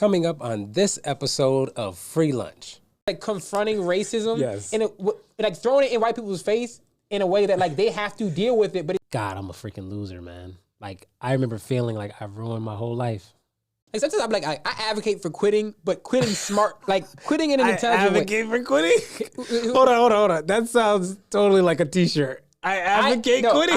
coming up on this episode of Free Lunch. Like confronting racism, Yes. and like throwing it in white people's face in a way that like they have to deal with it. But God, I'm a freaking loser, man. Like, I remember feeling like I've ruined my whole life. like sometimes I'm like, I advocate for quitting, but quitting smart, like quitting in an intelligent way. Advocate for quitting? Hold on. That sounds totally like a t-shirt. I advocate quitting.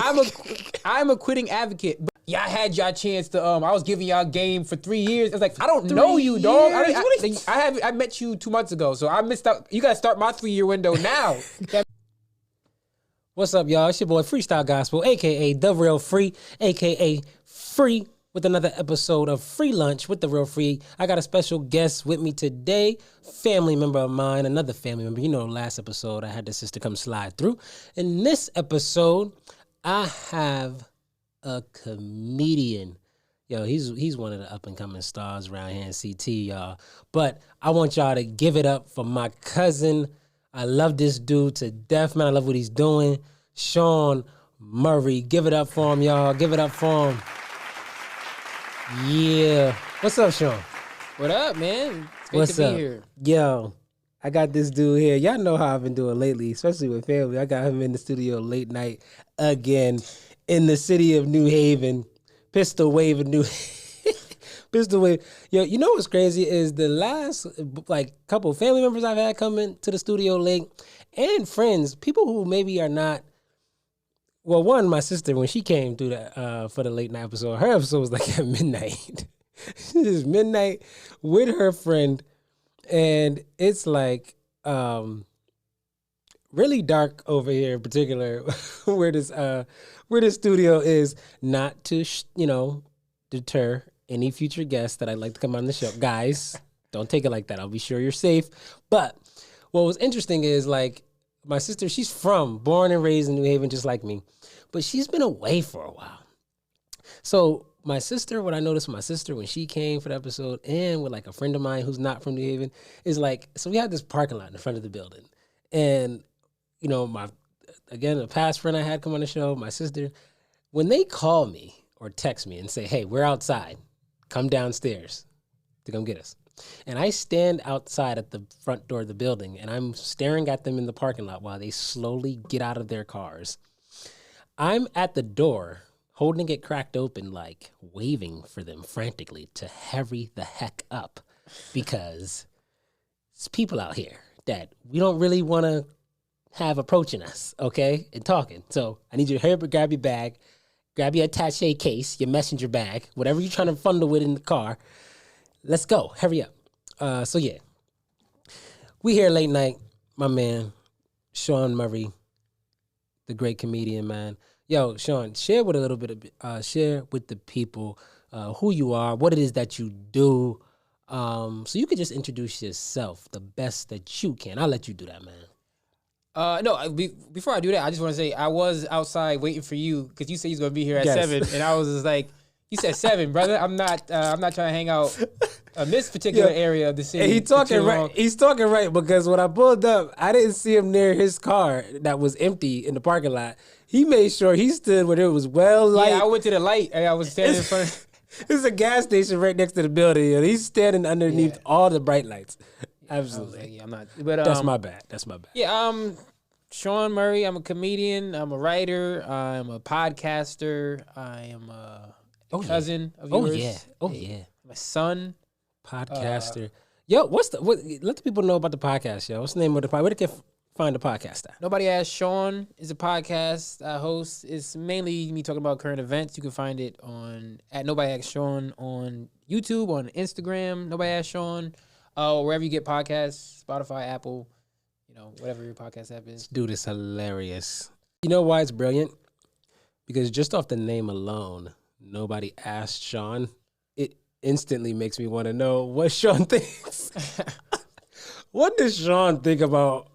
I'm a quitting advocate. But y'all had y'all chance to. I was giving y'all game for 3 years. I was like, I don't know you, dog. I met you 2 months ago, so I missed out. You gotta start my 3-year window now. What's up, y'all? It's your boy Freestyle Gospel, aka The Real Free, aka Free, with another episode of Free Lunch with The Real Free. I got a special guest with me today, family member of mine, another family member. You know, last episode I had the sister come slide through. In this episode, I have a comedian. Yo, he's one of the up and coming stars around here in CT, y'all. But I want y'all to give it up for my cousin. I love this dude to death, man. I love what he's doing. Sean Murray. Give it up for him, y'all. Give it up for him. Yeah. What's up, Sean? What up, man? It's great to be here. Yo, I got this dude here. Y'all know how I've been doing lately, especially with family. I got him in the studio late night again in the city of New Haven. Pistol waving New Pistol wave. Yo, you know what's crazy is the last couple of family members I've had coming to the studio late and friends, people who maybe are not. Well, one, my sister, when she came through for the late night episode, her episode was like at midnight. It's midnight with her friend, and it's like really dark over here in particular where this studio is, not to deter any future guests that I'd like to come on the show. Guys, don't take it like that. I'll be sure you're safe. But what was interesting is like my sister, she's born and raised in New Haven just like me, but she's been away for a while. So my sister, what I noticed with my sister when she came for the episode and with like a friend of mine who's not from New Haven is like, so we had this parking lot in the front of the building. And, you know, a past friend I had come on the show, my sister, when they call me or text me and say, hey, we're outside, come downstairs to come get us. And I stand outside at the front door of the building and I'm staring at them in the parking lot while they slowly get out of their cars. I'm at the door holding it cracked open, like waving for them frantically to hurry the heck up because it's people out here that we don't really want to have approaching us, okay, and talking. So I need you to hurry up and grab your bag, grab your attaché case, your messenger bag, whatever you're trying to bundle with in the car. Let's go. Hurry up. So yeah, we here late night. My man, Sean Murray, the great comedian, man. Yo, Sean, share with the people who you are, what it is that you do. So you could just introduce yourself the best that you can. I'll let you do that, man. No, before I do that, I just want to say I was outside waiting for you because you said you was gonna be here at 7, and I was just like, you said 7, brother. I'm not trying to hang out in this particular area of the city. And he's talking right because when I pulled up, I didn't see him near his car that was empty in the parking lot. He made sure he stood where it was well light. Yeah, I went to the light. I was standing in front. There's a gas station right next to the building, and he's standing underneath all the bright lights. Absolutely. Like, yeah, I'm not. But that's my bad. Yeah, Sean Murray. I'm a comedian. I'm a writer. I'm a podcaster. I am a cousin of yours. Oh yeah. My son. Podcaster. Yo, let the people know about the podcast, yo. What's the name of the podcast? Where they can find the podcast at? Nobody Asked Sean is a podcast I host. It's mainly me talking about current events. You can find it at Nobody Asked Sean on YouTube, on Instagram, Nobody Asked Sean, wherever you get podcasts, Spotify, Apple, whatever your podcast app is. Dude, it's hilarious. You know why it's brilliant? Because just off the name alone, Nobody Asked Sean, it instantly makes me want to know what Sean thinks. What does Sean think about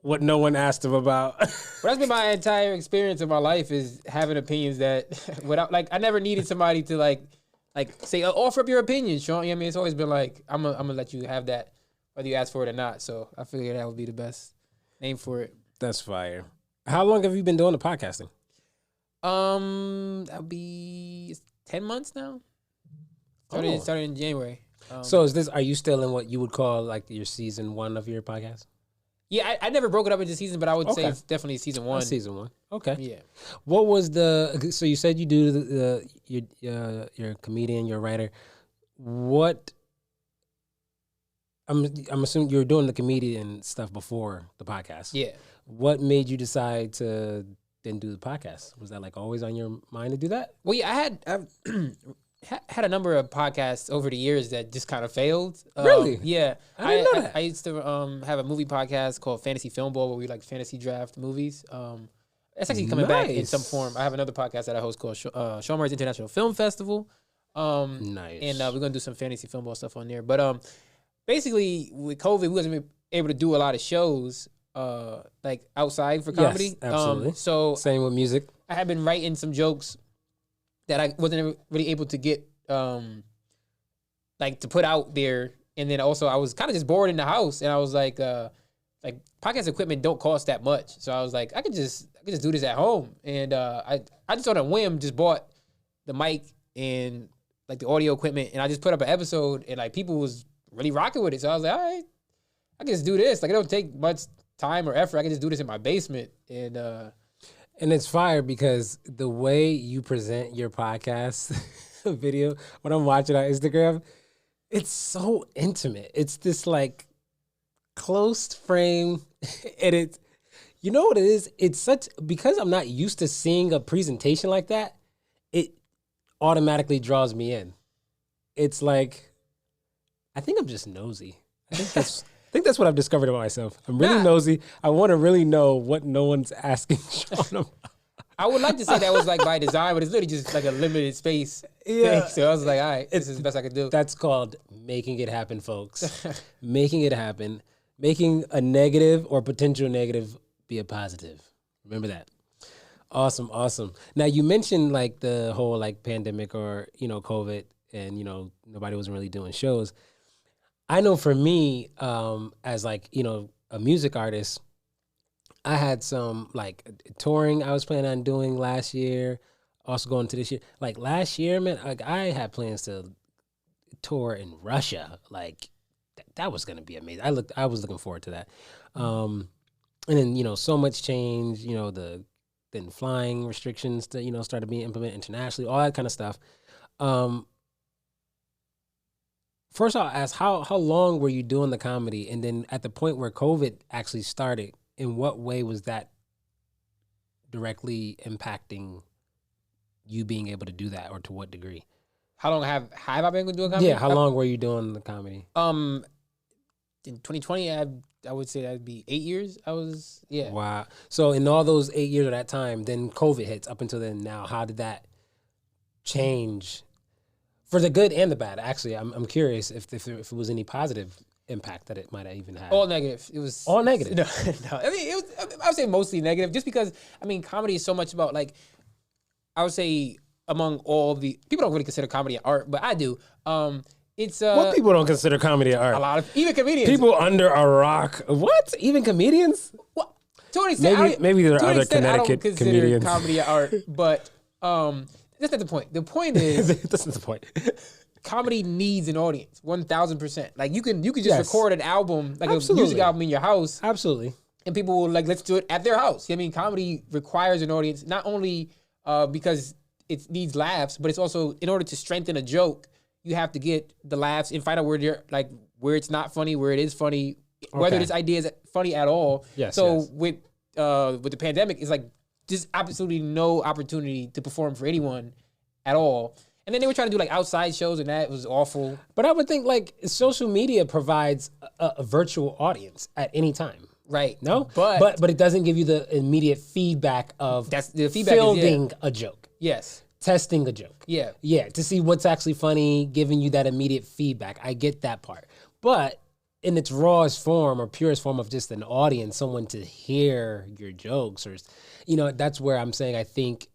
what no one asked him about? Well, that's been my entire experience of my life, is having opinions that without, like, I never needed somebody to like say, offer up your opinion, Sean. You know what I mean? It's always been like, I'm gonna let you have that whether you ask for it or not. So I figured that would be the best name for it. That's fire. How long have you been doing the podcasting? That'll be 10 months now. Started in January. So are you still in what you would call like your season 1 of your podcast? Yeah, I never broke it up into seasons, but I would say it's definitely season 1. Season 1. Okay. Yeah. What was so you said you do you're a comedian, you're a writer. What, I'm assuming you were doing the comedian stuff before the podcast. Yeah. What made you decide to then do the podcast? Was that like always on your mind to do that? Well, yeah, I've had a number of podcasts over the years that just kind of failed. Really? Yeah. I didn't know that. I used to have a movie podcast called Fantasy Film Ball where we like fantasy draft movies. That's actually coming back in some form. I have another podcast that I host called Sean Murray's International Film Festival. Nice. And we're going to do some fantasy film ball stuff on there. But basically, with COVID, we wasn't able to do a lot of shows like outside for comedy. Yes, absolutely. So same with music. I have been writing some jokes that I wasn't really able to get like to put out there. And then also I was kind of just bored in the house, and I was like podcast equipment don't cost that much. So I was like, I could just do this at home. And I just on a whim just bought the mic and like the audio equipment, and I just put up an episode, and like people was really rocking with it. So I was like, all right, I can just do this. Like it don't take much time or effort. I can just do this in my basement. And it's fire because the way you present your podcast video, when I'm watching on Instagram, it's so intimate. It's this like close frame, and it's, you know what it is? It's such, because I'm not used to seeing a presentation like that, it automatically draws me in. It's like, I think I'm just nosy. I think that's what I've discovered about myself. I'm really nosy. I want to really know what no one's asking Sean about. I would like to say that was like by design, but it's literally just like a limited space. Yeah. Thing. So I was like, all right, this is the best I could do. That's called making it happen, folks. Making it happen. Making a negative or potential negative be a positive. Remember that. Awesome, awesome. Now you mentioned like the whole like pandemic or, COVID, and, nobody wasn't really doing shows. I know for me, as like, a music artist, I had some like touring I was planning on doing last year, also going to this year. Like last year, man, like I had plans to tour in Russia. Like that was going to be amazing. I was looking forward to that. And then, so much change, then flying restrictions to, started being implemented internationally, all that kind of stuff. First, I'll ask, how long were you doing the comedy? And then at the point where COVID actually started, in what way was that directly impacting you being able to do that, or to what degree? How long have I been doing comedy? Yeah, how long were you doing the comedy? In 2020, I would say that'd be 8 years. Yeah. Wow. So in all those 8 years of that time, then COVID hits up until then. Now, how did that change? For the good and the bad, actually, I'm curious if it was any positive impact that it might have even had. All negative. It was all negative. No. I mean, I would say mostly negative, just because comedy is so much about like, I would say among all the people don't really consider comedy art, but I do. It's what people don't consider comedy art? A lot of even comedians. People under a rock. What? Even comedians? Well, to an extent, maybe there are other Connecticut I don't comedians. Comedy art, but that's not the point. The point is that's not the point. Comedy needs an audience, 1,000%. Like you can just record an album, like a music album in your house. Absolutely. And people will like, let's do it at their house. I mean, comedy requires an audience, not only because it needs laughs, but it's also in order to strengthen a joke, you have to get the laughs and find out where it's not funny, where it is funny, whether this idea is funny at all. Yes. So with the pandemic, it's like just absolutely no opportunity to perform for anyone at all. And then they were trying to do like outside shows, and that was awful. But I would think like social media provides a virtual audience at any time. Right. No? But it doesn't give you the immediate feedback of that's the feedback fielding a joke. Yes. Testing a joke. Yeah. Yeah, to see what's actually funny, giving you that immediate feedback. I get that part. But in its rawest form or purest form of just an audience, someone to hear your jokes, or, that's where I'm saying I think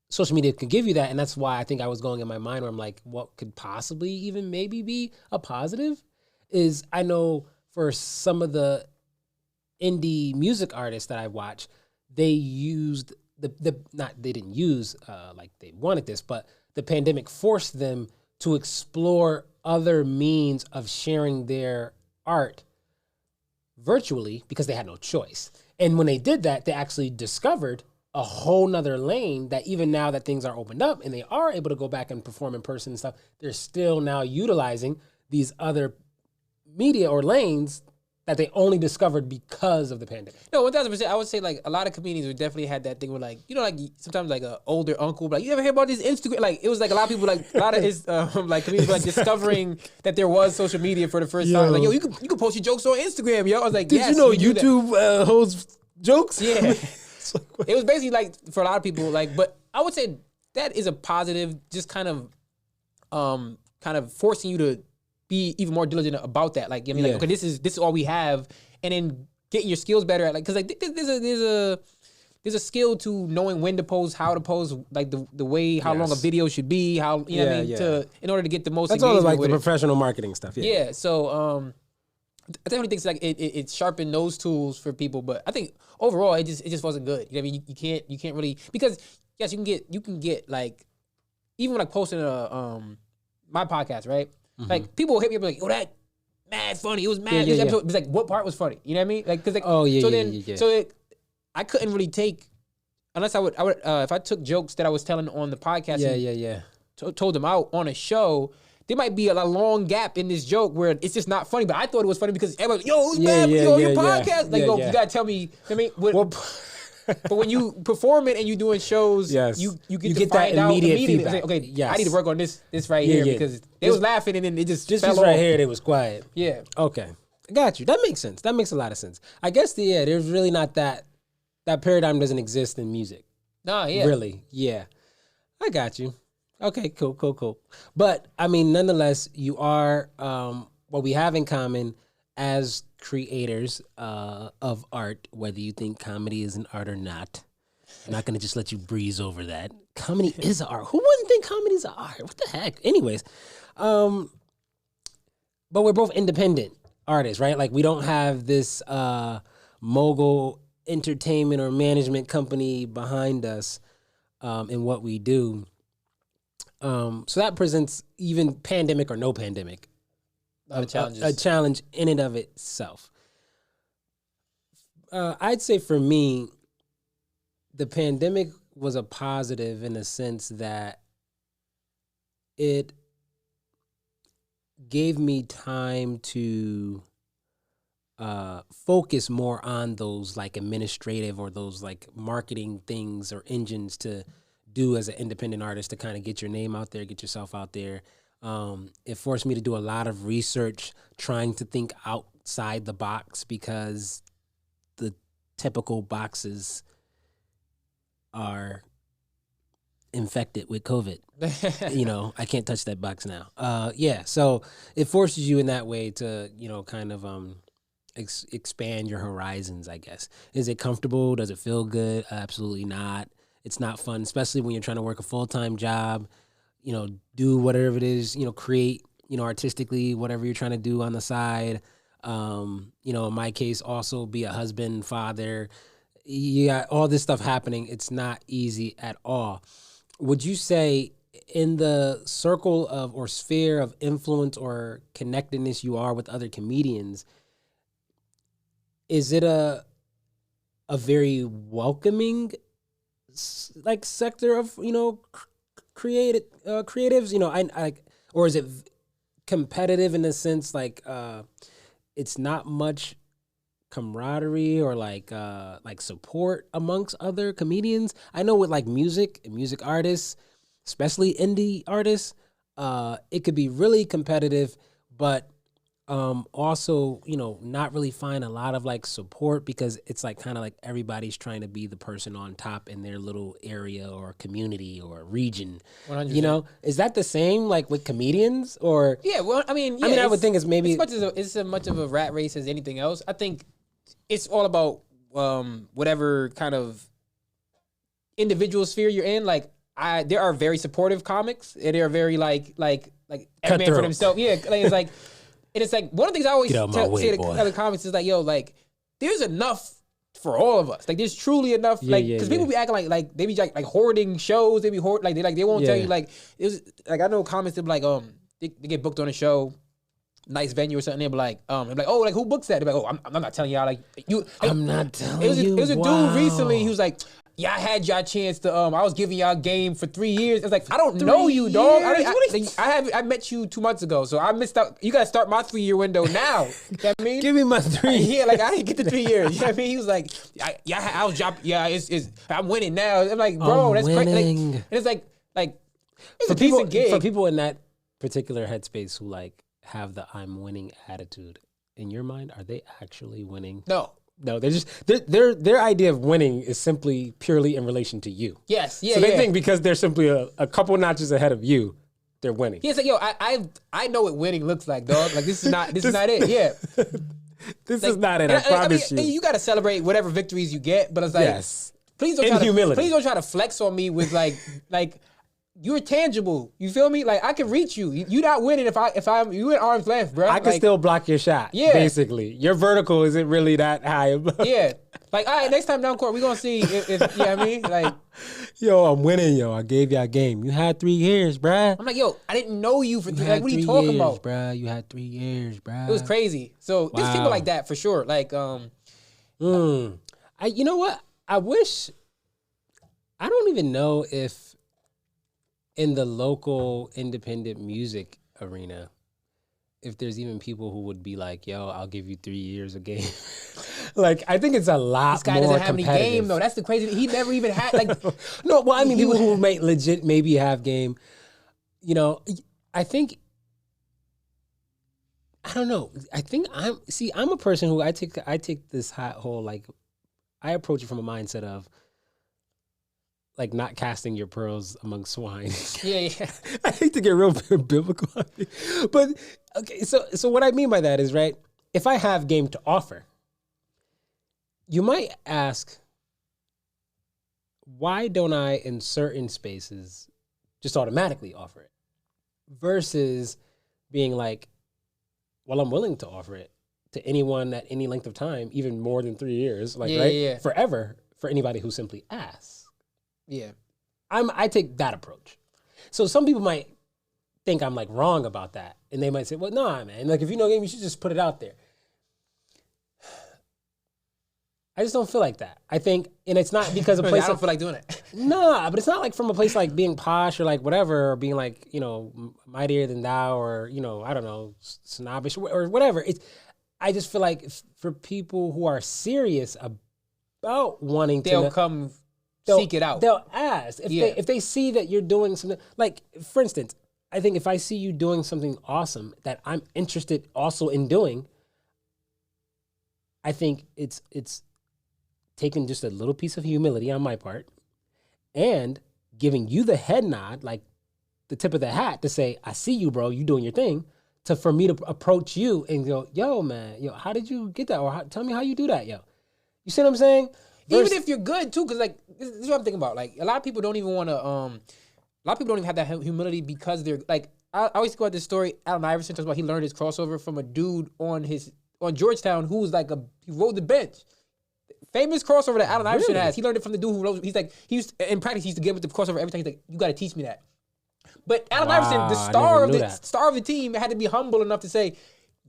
social media could give you that. And that's why I think I was going in my mind where I'm like, what could possibly even maybe be a positive is I know for some of the indie music artists that I watch, they used they didn't use like they wanted this, but the pandemic forced them to explore other means of sharing their art virtually because they had no choice. And when they did that, they actually discovered a whole nother lane that even now that things are opened up and they are able to go back and perform in person and stuff, they're still now utilizing these other media or lanes that they only discovered because of the pandemic. No, 1,000%. I would say like a lot of comedians would definitely had that thing where like, you know, like sometimes like an older uncle, like, you ever hear about this Instagram? Like it was like a lot of people, like a lot of his like comedians were like discovering that there was social media for the first time. Like, yo, you could post your jokes on Instagram, yo. I was like, Did yes, you know YouTube holds jokes? Yeah. It was basically like for a lot of people, like, but I would say that is a positive, just kind of forcing you to be even more diligent about that. Like, I mean, like, okay, this is all we have, and then getting your skills better at, like, because like there's a skill to knowing when to post, how to post, like the way how long a video should be, how you know what I mean, in order to get the most. That's all like the professional marketing stuff. Yeah. So I definitely think it's like it sharpened those tools for people, but I think overall it just wasn't good. You know what I mean? You can't really, because yes, you can get like, even like posting my podcast, right? Mm-hmm. Like people will hit me up like, "Oh, that mad funny. It was mad." This episode. It's like, what part was funny? You know what I mean? Like, cause like, I couldn't really take, unless I would if I took jokes that I was telling on the podcast. Told them out on a show. There might be a long gap in this joke where it's just not funny, but I thought it was funny because everybody, yo, it was bad, your podcast. Like, you gotta tell me. I mean, but when you perform it and you doing shows, you get that immediate feedback. Like, okay, I need to work on this right here because they was laughing and then it just fell right off. here, they was quiet. Yeah. Okay, I got you. That makes sense. That makes a lot of sense. I guess there's really not that paradigm doesn't exist in music. No, yeah, really, yeah. I got you. Okay, cool. But I mean, nonetheless, you are what we have in common as creators of art, whether you think comedy is an art or not. I'm not gonna just let you breeze over that. Comedy is an art. Who wouldn't think comedy is an art? What the heck? Anyways, but we're both independent artists, right? Like we don't have this mogul entertainment or management company behind us in what we do. So that presents, even pandemic or no pandemic, a challenge in and of itself. I'd say for me, the pandemic was a positive in the sense that it gave me time to focus more on those like administrative or those like marketing things or engines to do as an independent artist to kind of get your name out there, get yourself out there. It forced me to do a lot of research, trying to think outside the box because the typical boxes are infected with COVID. I can't touch that box now. So it forces you in that way to, kind of expand your horizons, I guess. Is it comfortable? Does it feel good? Absolutely not. It's not fun, especially when you're trying to work a full-time job, do whatever it is, create, artistically, whatever you're trying to do on the side. In my case, also be a husband, father. You got all this stuff happening. It's not easy at all. Would you say in the circle of or sphere of influence or connectedness you are with other comedians, is it a very welcoming like sector of creatives, or is it competitive in the sense like it's not much camaraderie or like support amongst other comedians? I know with like music artists, especially indie artists, it could be really competitive, but also, not really find a lot of like support because it's like kind of like everybody's trying to be the person on top in their little area or community or region. 100%. Is that the same like with comedians or? Yeah, well, I mean, I would think it's maybe it's as much of a rat race as anything else. I think it's all about whatever kind of individual sphere you're in. Like there are very supportive comics and they are very like every man for themselves. Yeah, like, it's like. And it's like, one of the things I always say to other comics is like, yo, like, there's enough for all of us. Like, there's truly enough. Because people be acting like they be like hoarding shows. They be they won't tell you like it was like I know comics that be like they get booked on a show, nice venue or something. They'll be like, oh, like who books that? They're like, oh, I'm not telling y'all. Like you, I'm not telling you. It was a dude recently. He was like, yeah, I had y'all chance to. I was giving y'all game for 3 years. It's like I don't know you, dog. I met you 2 months ago, so I missed out. You gotta start my 3 year window now. You know what I mean? Give me my 3. Yeah, like I didn't get the 3 years. You know what I mean? He was like, I was dropping. Yeah, I'm winning now. I'm like, bro, that's crazy. Like, and it's like it's a decent gig. For people in that particular headspace who like have the I'm winning attitude, in your mind, are they actually winning? No, they're just their idea of winning is simply purely in relation to you. Yes, yeah. So they think because they're simply a couple notches ahead of you, they're winning. Yeah, it's like, yo, I know what winning looks like, dog. Like this is not it. Yeah, this is not it. I promise you. You got to celebrate whatever victories you get, but it's like, yes, please don't try to flex on me with like. You're tangible. You feel me? Like I can reach you. You're not winning if I'm you at arm's length, bro. I can still block your shot. Yeah, basically, your vertical isn't really that high. Yeah, like all right, next time down court, we gonna see if you know what I mean? Like, yo, I'm winning, yo. I gave y'all a game. You had 3 years, bruh. I'm like, yo, I didn't know you for 3 years. Like, what are you talking about, bruh? You had 3 years, bruh. It was crazy. So there's people like that for sure. Like, you know what? I wish. I don't even know if. In the local independent music arena, if there's even people who would be like, yo, I'll give you 3 years a game. Like, I think it's a lot more This guy doesn't have any game, though. That's the crazy thing. He never even had, like... No, well, I mean, people who may legit maybe have game. You know, I think... I don't know. I think I'm a person who I take this whole, like... I approach it from a mindset of... like not casting your pearls among swine. Yeah. I hate to get real biblical, but okay. So what I mean by that is, right, if I have game to offer, you might ask, why don't I in certain spaces just automatically offer it versus being like, well, I'm willing to offer it to anyone at any length of time, even more than 3 years, like forever for anybody who simply asks. Yeah, I take that approach. So some people might think I'm like wrong about that, and they might say, "Well, nah, man. Like if you know game, you should just put it out there." I just don't feel like that. I think, and it's not because a place. I don't feel like doing it. Nah, but it's not like from a place like being posh or like whatever, or being like mightier than thou, or I don't know, snobbish or whatever. I just feel like for people who are serious about wanting they'll come. Seek it out. They'll ask if they see that you're doing something. Like for instance, I think if I see you doing something awesome that I'm interested also in doing, I think it's taking just a little piece of humility on my part and giving you the head nod, like the tip of the hat to say, I see you, bro. You doing your thing. For me to approach you and go, yo, man, how did you get that? Or tell me how you do that, yo. You see what I'm saying? Even if you're good too, because like this is what I'm thinking about. Like a lot of people don't even want to. A lot of people don't even have that humility because they're like. I always think about this story. Allen Iverson talks about he learned his crossover from a dude on Georgetown who was like he rode the bench. Famous crossover that Allen Iverson has. He learned it from the dude who rode. He's like he used in practice. He used to get with the crossover every time. He's like, you got to teach me that. But Allen Iverson, the star of the team, had to be humble enough to say,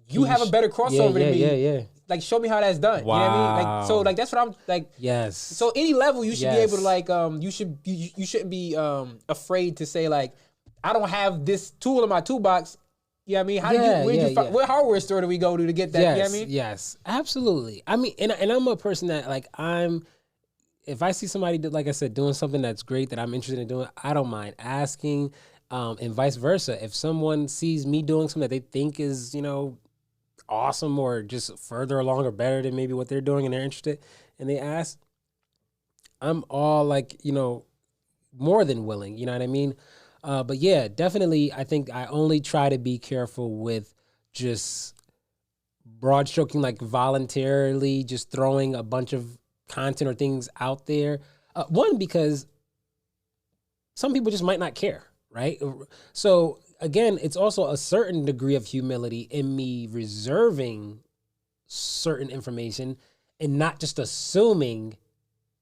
you have a better crossover than me. Yeah. Like, show me how that's done. Wow. You know what I mean? Like, so, like, that's what I'm, like... Yes. So, any level, you should be able to, like, you shouldn't be afraid to say, like, I don't have this tool in my toolbox. You know what I mean? What hardware store do we go to get that? Yes, you know what I mean? Yes, absolutely. I mean, and I'm a person that, like, if I see somebody, like I said, doing something that's great that I'm interested in doing, I don't mind asking, and vice versa. If someone sees me doing something that they think is, awesome or just further along or better than maybe what they're doing and they're interested and they ask, I'm all like, more than willing, you know what I mean? But yeah, definitely, I think I only try to be careful with just broad stroking, like voluntarily just throwing a bunch of content or things out there. One, because some people just might not care, right? So again, it's also a certain degree of humility in me reserving certain information and not just assuming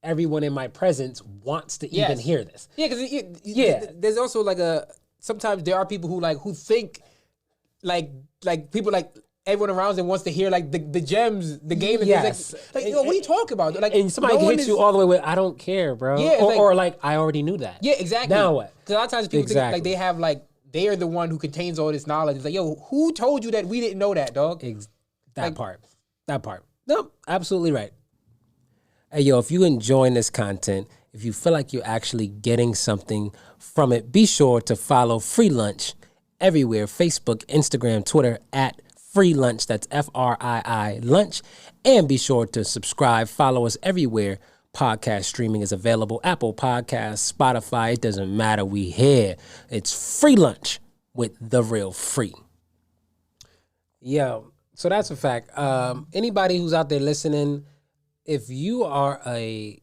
everyone in my presence wants to even hear this. Yeah, because there's also like sometimes there are people who think like people like everyone around them wants to hear like the gems, the game. And Yes. like yo, what are you talking about? Like, And somebody hits you all the way with, I don't care, bro. Yeah, Or like, I already knew that. Yeah, exactly. Now what? Because a lot of times people think like they have like they are the one who contains all this knowledge. It's like, yo, who told you that we didn't know that, dog? That part. Nope, absolutely right. Hey, yo, if you enjoying this content, if you feel like you're actually getting something from it, be sure to follow Free Lunch everywhere, Facebook, Instagram, Twitter, at Free Lunch. That's FRII Lunch. And be sure to subscribe, follow us everywhere. Podcast streaming is available. Apple Podcasts, Spotify, it doesn't matter. We here. It's Free Lunch with The Real Free. Yo, so that's a fact. Anybody who's out there listening, if you are a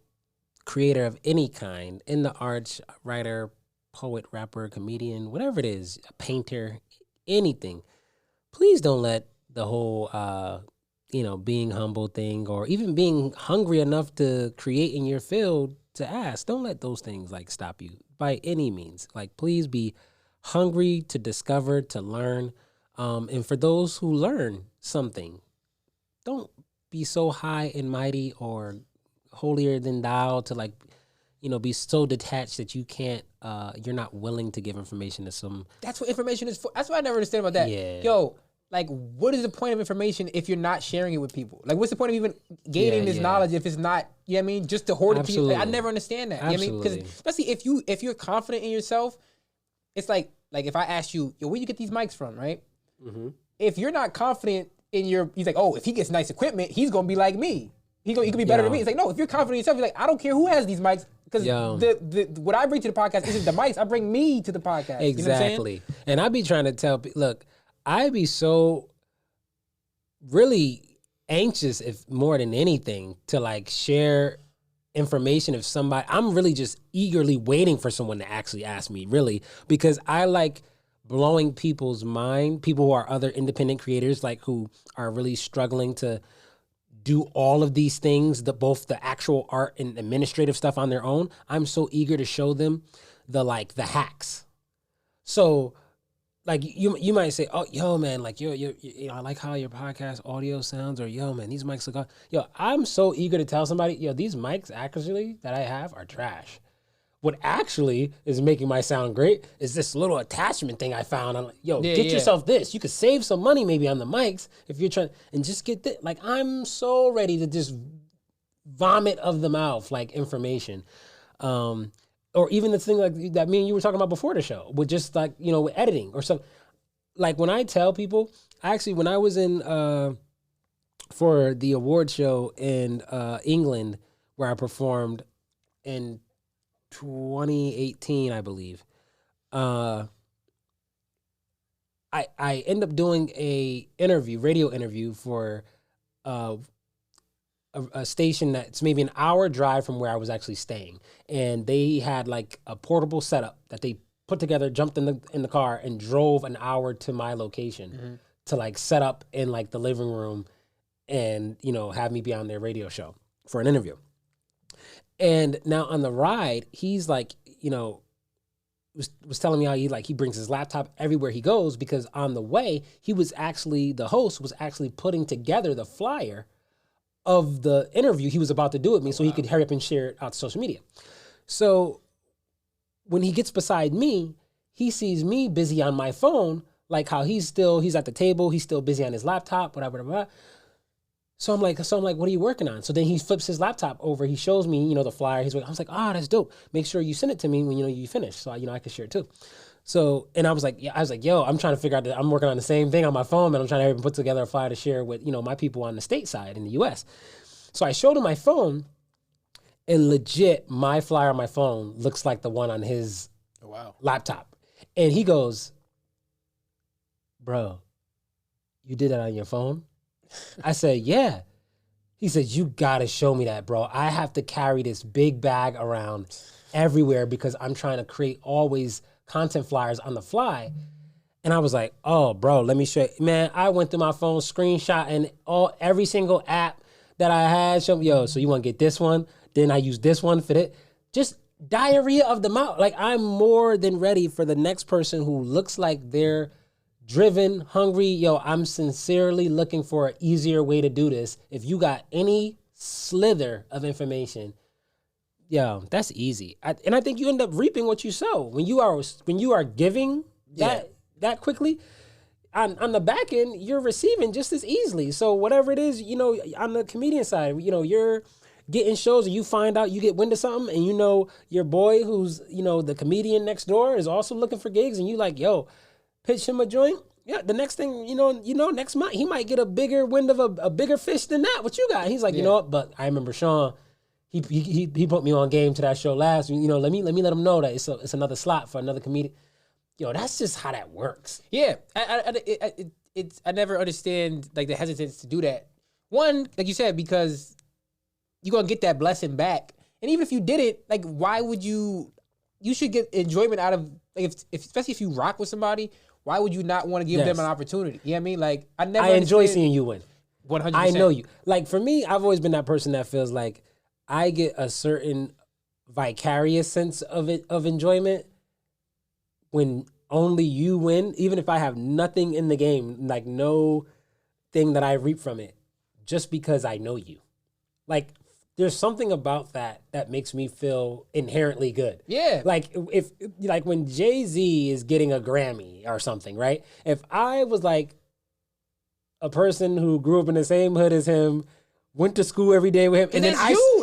creator of any kind, in the arts, writer, poet, rapper, comedian, whatever it is, a painter, anything, please don't let the whole, being humble thing or even being hungry enough to create in your field to ask. Don't let those things like stop you by any means. Like, please be hungry to discover, to learn. And for those who learn something, don't be so high and mighty or holier than thou to like, be so detached that you can't, you're not willing to give information to some. That's what information is for. That's what I never understand about that. Yeah. Yo, like, what is the point of information if you're not sharing it with people? Like, what's the point of even gaining this knowledge if it's not, you know what I mean, just to hoard it to you? Like, I never understand that. You know what I mean? Because especially if you're confident in yourself, it's like if I asked you, yo, where you get these mics from, right? Mm-hmm. If you're not confident in he's like, oh, if he gets nice equipment, he's gonna be like me. He could be better than me. It's like, no, if you're confident in yourself, you're like, I don't care who has these mics. Because what I bring to the podcast isn't the mics. I bring me to the podcast. Exactly. You know what I'm saying? And I be trying to tell people, look, I be so really anxious, if more than anything, to like share information if somebody, I'm really just eagerly waiting for someone to actually ask me, really, because I like blowing people's mind, people who are other independent creators, like who are really struggling to do all of these things, both the actual art and administrative stuff on their own. I'm so eager to show them the hacks. So like you might say, oh, yo, man, like I like how your podcast audio sounds, or yo, man, these mics look, yo, I'm so eager to tell somebody, yo, these mics actually that I have are trash. What actually is making my sound great is this little attachment thing I found. I'm like, yo, get yourself this. You could save some money maybe on the mics if you're trying, and just get this. Like, I'm so ready to just vomit of the mouth, like, information. Or even the thing like that me and you were talking about before the show, with just like, with editing or something. Like, when I tell people, actually, when I was in, for the award show in England, where I performed in 2018, I believe. I end up doing a radio interview for a station that's maybe an hour drive from where I was actually staying, and they had like a portable setup that they put together, jumped in the car, and drove an hour to my location to like set up in like the living room, and have me be on their radio show for an interview. And now on the ride, he's like, was telling me how he brings his laptop everywhere he goes, because on the way, the host was actually putting together the flyer of the interview he was about to do with me, so he could hurry up and share it out to social media. So when he gets beside me, he sees me busy on my phone, like how he's at the table, he's still busy on his laptop, whatever. So I'm like, what are you working on? So then he flips his laptop over. He shows me, the flyer. I was like, that's dope. Make sure you send it to me when you finish, so I can share it too. So, and I was like, yo, I'm trying to figure out that I'm working on the same thing on my phone, and I'm trying to put together a flyer to share with my people on the stateside in the U.S. So I showed him my phone, and legit, my flyer on my phone looks like the one on his laptop, and he goes, "Bro, you did that on your phone?" I said, yeah. He said, you gotta show me that, bro. I have to carry this big bag around everywhere because I'm trying to create always content flyers on the fly. And I was like, oh, bro, let me show you. Man, I went through my phone, screenshot, and every single app that I had. So you want to get this one? Then I use this one for it. Just diarrhea of the mouth. Like, I'm more than ready for the next person who looks like they're driven, hungry. Yo, I'm sincerely looking for an easier way to do this. If you got any slither of information, yo, that's easy. And I think you end up reaping what you sow when you are giving that quickly. On the back end, you're receiving just as easily. So whatever it is, on the comedian side, you're getting shows, and you find out you get wind of something, and your boy who's the comedian next door is also looking for gigs, and you like, yo, pitch him a joint. Yeah, the next thing next month he might get a bigger wind of a bigger fish than that. What you got? He's like, you know what? But I remember Sean. He put me on game to that show last. Let me let him know that it's another slot for another comedian. Yo, that's just how that works. Yeah, I never understand like the hesitance to do that. One, like you said, because you're gonna get that blessing back, and even if you did it, like, why would you? You should get enjoyment out of like if especially if you rock with somebody. Why would you not want to give them an opportunity? You know what I mean? Like, I enjoy seeing you win. 100%. I know you. Like, for me, I've always been that person that feels like I get a certain vicarious sense of enjoyment when only you win, even if I have nothing in the game, like no thing that I reap from it, just because I know you. Like, there's something about that makes me feel inherently good. Yeah. Like when Jay-Z is getting a Grammy or something, right? If I was like a person who grew up in the same hood as him, went to school every day with him, and then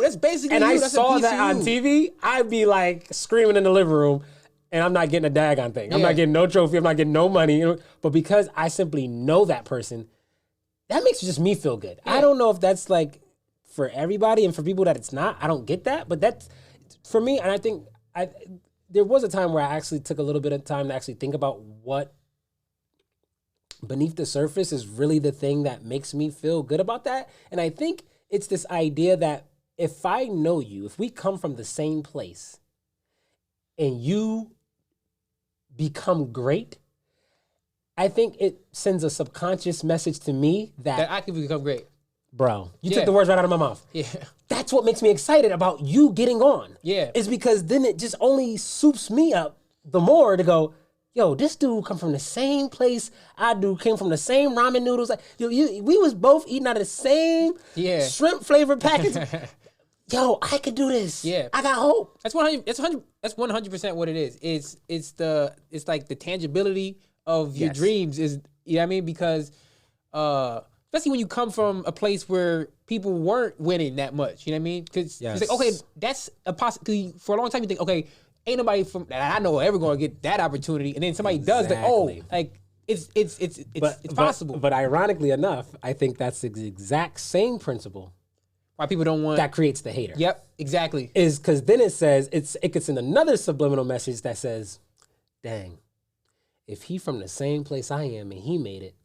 that's basically and you. I That's saw that on TV, I'd be like screaming in the living room, and I'm not getting a daggone thing. I'm not getting no trophy. I'm not getting no money. But because I simply know that person, that makes just me feel good. Yeah. I don't know if that's like for everybody, and for people that it's not, I don't get that. But that's for me, and I think there was a time where I actually took a little bit of time to actually think about what beneath the surface is really the thing that makes me feel good about that. And I think it's this idea that if I know you, if we come from the same place and you become great, I think it sends a subconscious message to me that I can become great. Bro, you took the words right out of my mouth. Yeah. That's what makes me excited about you getting on. Yeah. Is because then it just only soups me up the more to go, yo, this dude come from the same place I do, came from the same ramen noodles. We was both eating out of the same shrimp flavored packets. Yo, I could do this. Yeah. I got hope. That's 100. That's 100% what it is. It's like the tangibility of your dreams is, you know what I mean? Because especially when you come from a place where people weren't winning that much, you know what I mean? Because it's like, okay, that's a possibility. For a long time, you think, okay, ain't nobody from that I know ever going to get that opportunity, and then somebody does that. Oh, like it's possible. But ironically enough, I think that's the exact same principle. Why people don't want that creates the hater. Yep, exactly. Is because then it gets in another subliminal message that says, "Dang, if he from the same place I am and he made it,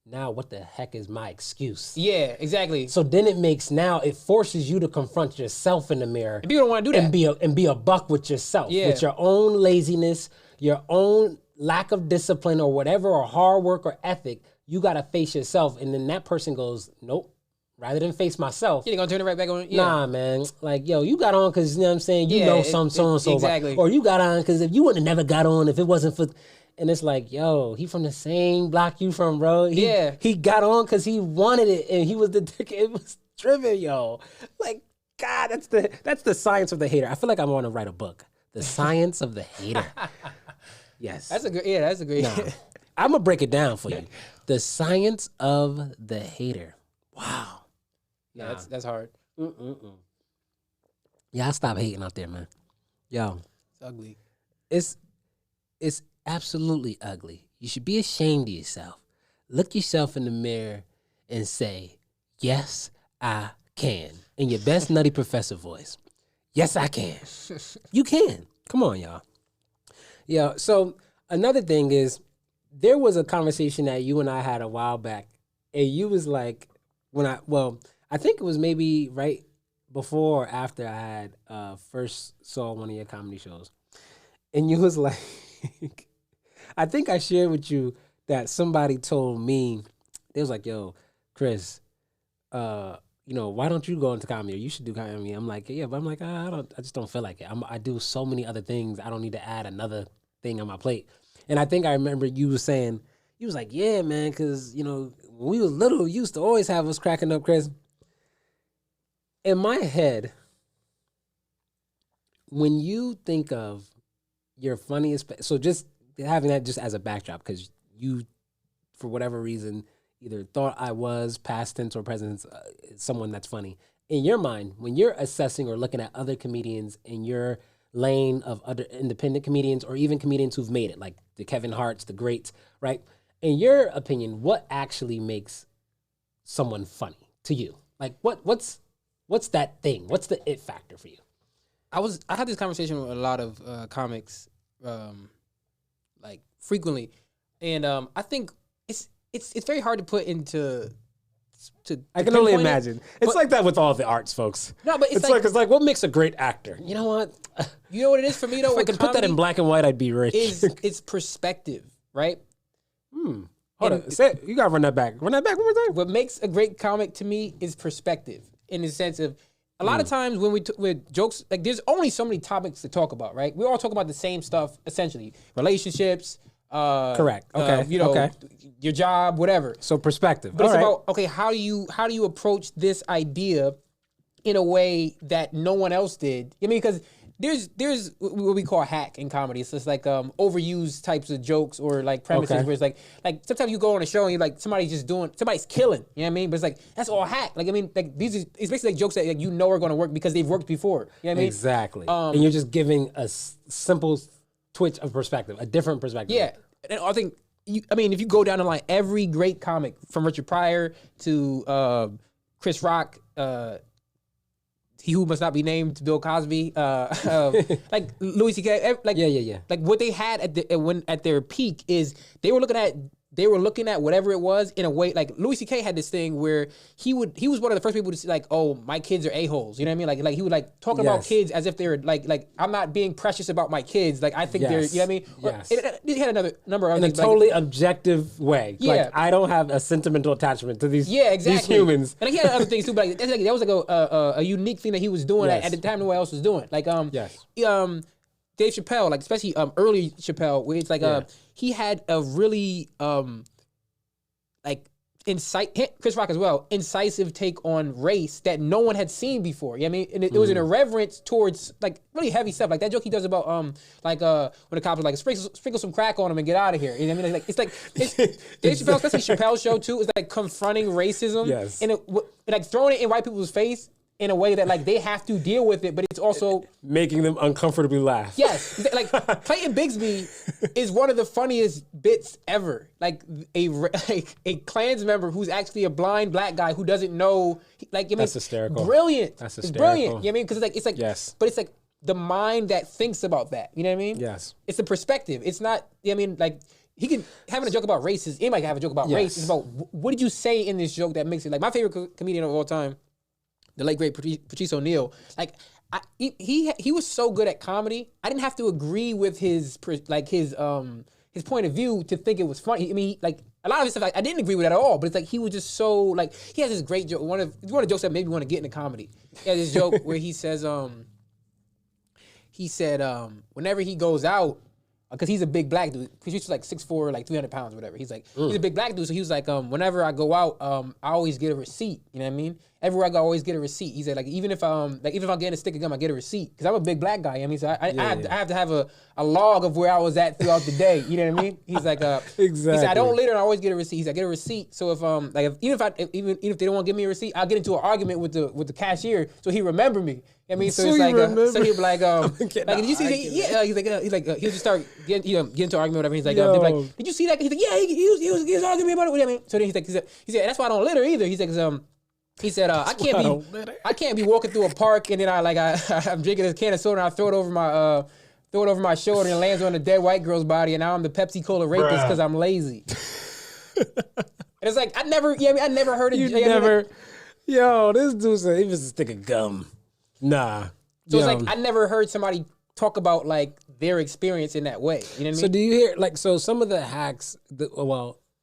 now what the heck is my excuse?" Yeah, exactly. So then it forces you to confront yourself in the mirror. And people don't want to do that. And be a buck with yourself, with your own laziness, your own lack of discipline or whatever, or hard work or ethic. You got to face yourself. And then that person goes, nope. Rather than face myself. You're going to turn it right back on? Yeah. Nah, man. Like, yo, you got on because, you know what I'm saying, you know some so-and-so. Exactly. Or you got on because if you would have never got on if it wasn't for... And it's like, yo, he from the same block you from, bro. He got on because he wanted it, and he was it was driven, yo. Like, God, that's the science of the hater. I feel like I want to write a book. The Science of the Hater. Yes. That's a great. Nah, I'm going to break it down for you. The Science of the Hater. Wow. Yeah, that's hard. Yeah, I stop hating out there, man. Yo. It's ugly. It's absolutely ugly. You should be ashamed of yourself. Look yourself in the mirror and say, yes, I can. In your best Nutty Professor voice. Yes, I can. You can. Come on, y'all. Yeah, so another thing is, there was a conversation that you and I had a while back, and you was like, I think it was maybe right before or after I had first saw one of your comedy shows. And you was like, I think I shared with you that somebody told me, they was like, yo, Chris, why don't you go into comedy? Or you should do comedy. I'm like, yeah, but I'm like, I just don't feel like it. I do so many other things. I don't need to add another thing on my plate. And I think I remember you was saying, he was like, yeah, man, because, when we was little, you used to always have us cracking up, Chris. In my head, when you think of your funniest, so just having that just as a backdrop, because you, for whatever reason, either thought I was past tense or present tense, someone that's funny. In your mind, when you're assessing or looking at other comedians in your lane of other independent comedians or even comedians who've made it, like the Kevin Harts, the greats, right? In your opinion, what actually makes someone funny to you? Like what's that thing? What's the it factor for you? I had this conversation with a lot of comics, like frequently, and I think it's very hard to put into. I can only imagine. It's like that with all the arts, folks. No, but it's like what makes a great actor? You know what? You know what it is for me though. If I could put that in black and white, I'd be rich. It's perspective, right? Hold on, say it. You gotta run that back. Run that back one more time. What makes a great comic to me is perspective, in the sense of a lot of times when with jokes, like there's only so many topics to talk about, right? We all talk about the same stuff essentially: relationships. Correct. Okay. Your job, whatever. So perspective. But it's about, okay, how do you approach this idea in a way that no one else did? I mean, because there's what we call hack in comedy. It's just like overused types of jokes or like premises where it's like sometimes you go on a show and you're like somebody's killing. You know what I mean? But it's like that's all hack. Like I mean, like it's basically like jokes that like, are going to work because they've worked before. You know what I mean? Exactly. And you're just giving a simple twitch of perspective, a different perspective. Yeah, and I think if you go down the line, every great comic from Richard Pryor to Chris Rock, he who must not be named, Bill Cosby, like Louis C.K. Like like what they had at their peak is they were looking at whatever it was in a way. Like Louis C.K. had this thing where he was one of the first people to say like, oh, my kids are a-holes. You know what I mean? Like he would like talk about kids as if they're like I'm not being precious about my kids. Like I think they're, you know what I mean? Yes. He had another number of in a totally objective way. Yeah. Like I don't have a sentimental attachment to these. Yeah, exactly. These humans. And he had other things too, but like, that was like a unique thing that he was doing at the time no one else was doing. Like Dave Chappelle, like especially early Chappelle, where it's like he had a really Chris Rock as well, incisive take on race that no one had seen before. You know what I mean? And it was an irreverence towards like really heavy stuff. Like that joke he does about when the cops are like sprinkle some crack on him and get out of here. You know what I mean? Like it's Dave Chappelle, especially Chappelle's show too, is like confronting racism and like throwing it in white people's face in a way that like they have to deal with it, but it's also making them uncomfortably laugh. Yes, like Clayton Bigsby is one of the funniest bits ever. Like a Klans member who's actually a blind black guy who doesn't know. Like that's hysterical. Brilliant. That's hysterical. It's brilliant. You know what I mean? Because it's like yes, but it's like the mind that thinks about that. You know what I mean? Yes. It's the perspective. It's not. I mean, like. He can having a joke about race is anybody can have a joke about race. It's about what did you say in this joke that makes it like my favorite comedian of all time. The late great Patrice O'Neal, like he was so good at comedy. I didn't have to agree with his point of view to think it was funny. I mean, like a lot of his stuff I didn't agree with at all. But it's like he was just so like he has this great joke. One of the jokes that made me want to get into comedy. He has this joke where he says whenever he goes out. Because he's a big black dude. He's like 6'4", like 300 pounds or whatever. He's like, he's a big black dude. So he was like, whenever I go out, I always get a receipt. You know what I mean? Everywhere I go, I always get a receipt. He said, like, even if I'm getting a stick of gum, I get a receipt. Because I'm a big black guy. I mean, so I have to have a log of where I was at throughout the day. You know what I mean? He's like, exactly. He said, I don't litter and I always get a receipt. He said, I get a receipt. So if even if they don't want to give me a receipt, I'll get into an argument with the cashier so he remember me. I mean, so it's like, so he'll be like, did you see? Yeah, he's like, he'll just start get into an argument, whatever. He's like, they're like, did you see that? He's like, yeah, he was arguing about it. What do you mean? So then he said, that's why I don't litter either. He's like, he said, I can't be walking through a park and then I'm drinking this can of soda and I throw it over my shoulder and it lands on a dead white girl's body and now I'm the Pepsi Cola rapist because I'm lazy. And it's like I never heard it. This dude said he was a stick of gum. Nah. So it's like I never heard somebody talk about like their experience in that way. You know what I mean? So do you hear like some of the hacks?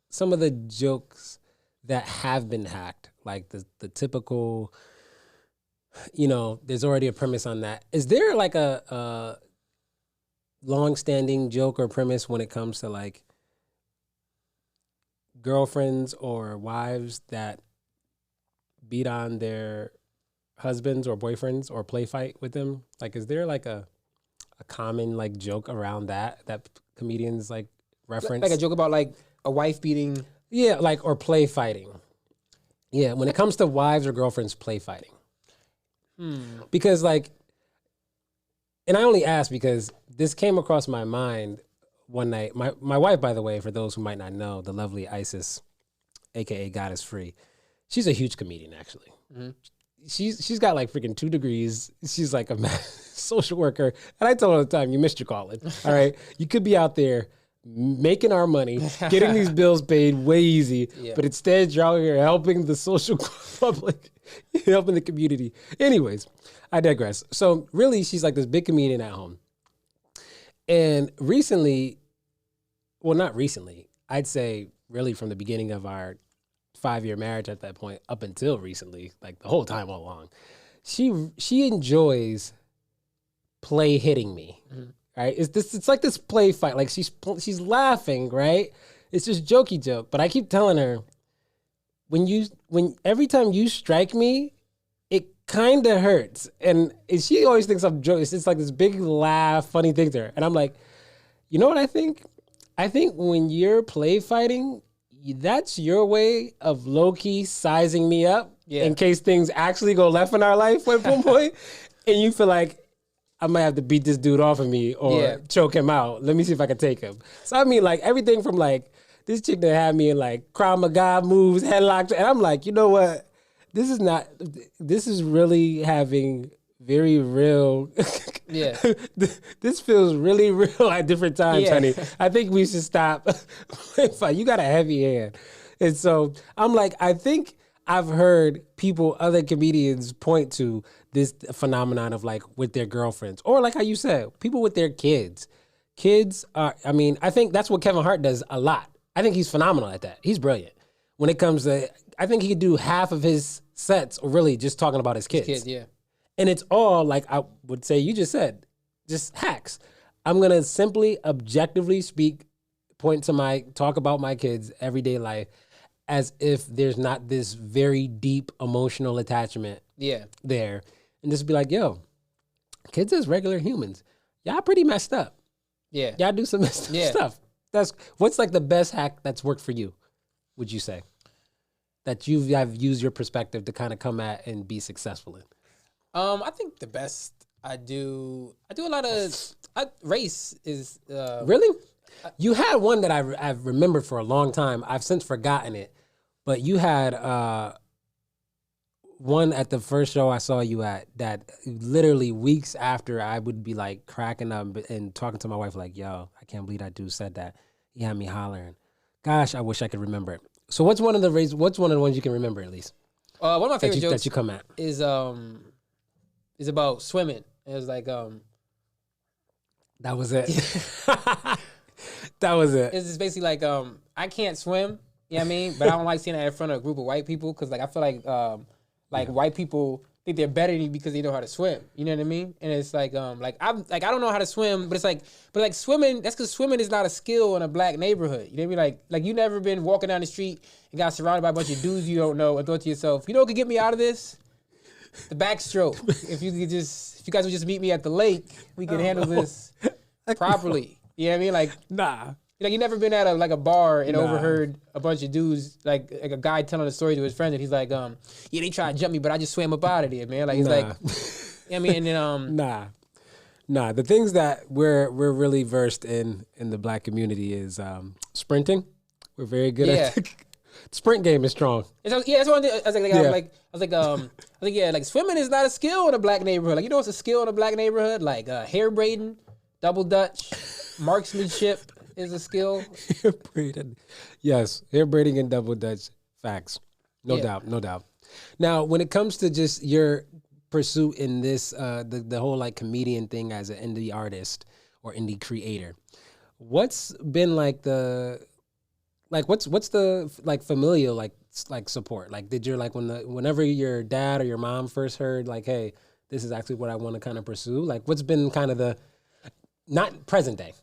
Some of the jokes that have been hacked, like the typical. There's already a premise on that. Is there like a long-standing joke or premise when it comes to like girlfriends or wives that beat on their husbands or boyfriends or play fight with them? Like, is there like a common like joke around that comedians like reference? Like a joke about like a wife beating. Yeah, like or play fighting. Yeah, when it comes to wives or girlfriends play fighting. Because like, and I only ask because this came across my mind one night. My wife, by the way, for those who might not know, the lovely Isis, aka Goddess Free, she's a huge comedian actually. She's got like freaking 2 degrees. She's like a social worker. And I tell her all the time, you missed your calling. All right. You could be out there making our money, getting these bills paid way easy. Yeah. But instead you're out here helping the social public, helping the community. Anyways, I digress. So really she's like this big comedian at home. And recently, well, not recently, I'd say really from the beginning of our 5-year marriage at that point up until recently, like the whole time all along, she enjoys play hitting me, right? It's like this play fight, like she's laughing, right? It's just jokey joke, but I keep telling her when every time you strike me, it kind of hurts, and she always thinks I'm joking. It's like this big laugh, funny thing to her, and I'm like, you know what I think? I think when you're play fighting, that's your way of low-key sizing me up in case things actually go left in our life at one point. And you feel like, I might have to beat this dude off of me or choke him out. Let me see if I can take him. So I mean, like everything from like, this chick that had me in like Krav Maga moves, headlocks. And I'm like, you know what? This is really having very real. This feels really real at different times, honey. I think we should stop. You got a heavy hand. And so I'm like, I think I've heard other comedians point to this phenomenon of like with their girlfriends or like how you said, people with their kids. Kids are, I mean, I think that's what Kevin Hart does a lot. I think he's phenomenal at that. He's brilliant. When it comes to, I think he could do half of his sets really just talking about his kids. And it's all like I would say you just said, just hacks. I'm going to simply objectively talk about my kids' everyday life as if there's not this very deep emotional attachment there. And just be like, yo, kids as regular humans, y'all pretty messed up. Yeah. Y'all do some messed up stuff. What's like the best hack that's worked for you, would you say? That have used your perspective to kind of come at and be successful in? I think the best I do a lot of race is really. You had one that I've remembered for a long time. I've since forgotten it, but you had one at the first show I saw you at that literally weeks after I would be like cracking up and talking to my wife like, "Yo, I can't believe that dude said that." He had me hollering. Gosh, I wish I could remember it. So what's one of the ones you can remember at least? One of my favorite jokes that you come at is about swimming. It was like that was it. That was it. It's just basically like I can't swim, you know what I mean? But I don't like seeing that in front of a group of white people because like I feel like white people think they're better than you because they know how to swim. You know what I mean? And it's like I don't know how to swim, but swimming, that's because swimming is not a skill in a black neighborhood. You know what I mean? Like you never been walking down the street and got surrounded by a bunch of dudes you don't know and thought to yourself, you know what could get me out of this? The backstroke. If you guys would just meet me at the lake, we could handle this properly. You know what I mean? Like nah. Like you never been at a bar and overheard a bunch of dudes like a guy telling a story to his friend and he's like, yeah, they tried to jump me, but I just swam up out of there, man. Like it's like, you know what I mean? And then nah. The things that we're really versed in the black community is sprinting. We're very good at it. Sprint game is strong. That's one thing. I was like, swimming is not a skill in a black neighborhood. Like, you know what's a skill in a black neighborhood? Like hair braiding, double dutch, marksmanship is a skill. Hair braiding. Yes, hair braiding and double dutch. Facts. No doubt. Now, when it comes to just your pursuit in this, the whole like comedian thing as an indie artist or indie creator, what's been like what's the like familial like support? Like did your like whenever your dad or your mom first heard like, hey, this is actually what I want to kind of pursue? Like what's been kind of the not present day,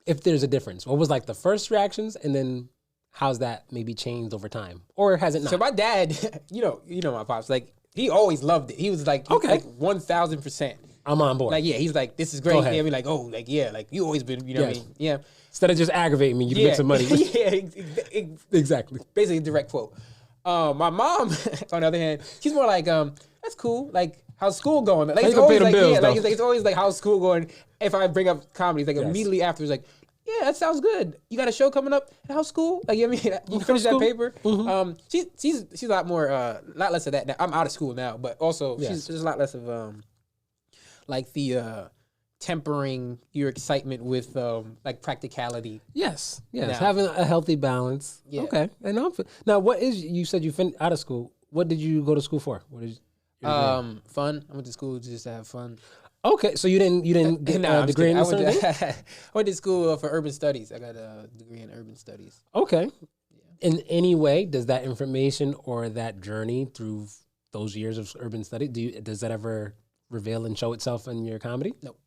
if there's a difference? What was like the first reactions and then how's that maybe changed over time, or has it not? So my dad, you know my pops, like he always loved it. He was like, Okay. like 1,000%. I'm on board. Like, yeah, he's like, this is great. ahead. Yeah, I mean, like, oh, like, yeah, like you always been, you know what I Yes. mean? Yeah. Instead of just aggravating me, you Yeah. make some money. Yeah, Exactly. basically a direct quote. My mom, on the other hand, she's more like, that's cool. Like, how's school going? Like, you it's gonna pay always them like, bills, yeah, like though? it's always like, how's school going? If I bring up comedy, it's like Yes. immediately afterwards, like, yeah, that sounds good. You got a show coming up? How's school? Like, you know what I mean? You finish that school? paper? She's a lot more, lot less of that now. I'm out of school now, but also Yes. she's a lot less of, like the, tempering your excitement with, like practicality. Yes. Yes. Now- Having a healthy balance. Yeah. Okay. And now, what is you said you finished out of school? What did you go to school for? What is your degree? Fun. I went to school just to have fun. Okay, so you didn't get Nah, a I'm just degree in kidding. this? I went to school for urban studies. I got a degree in urban studies. Okay. In any way, does that information or that journey through those years of urban study, does that ever reveal and show itself in your comedy? Nope.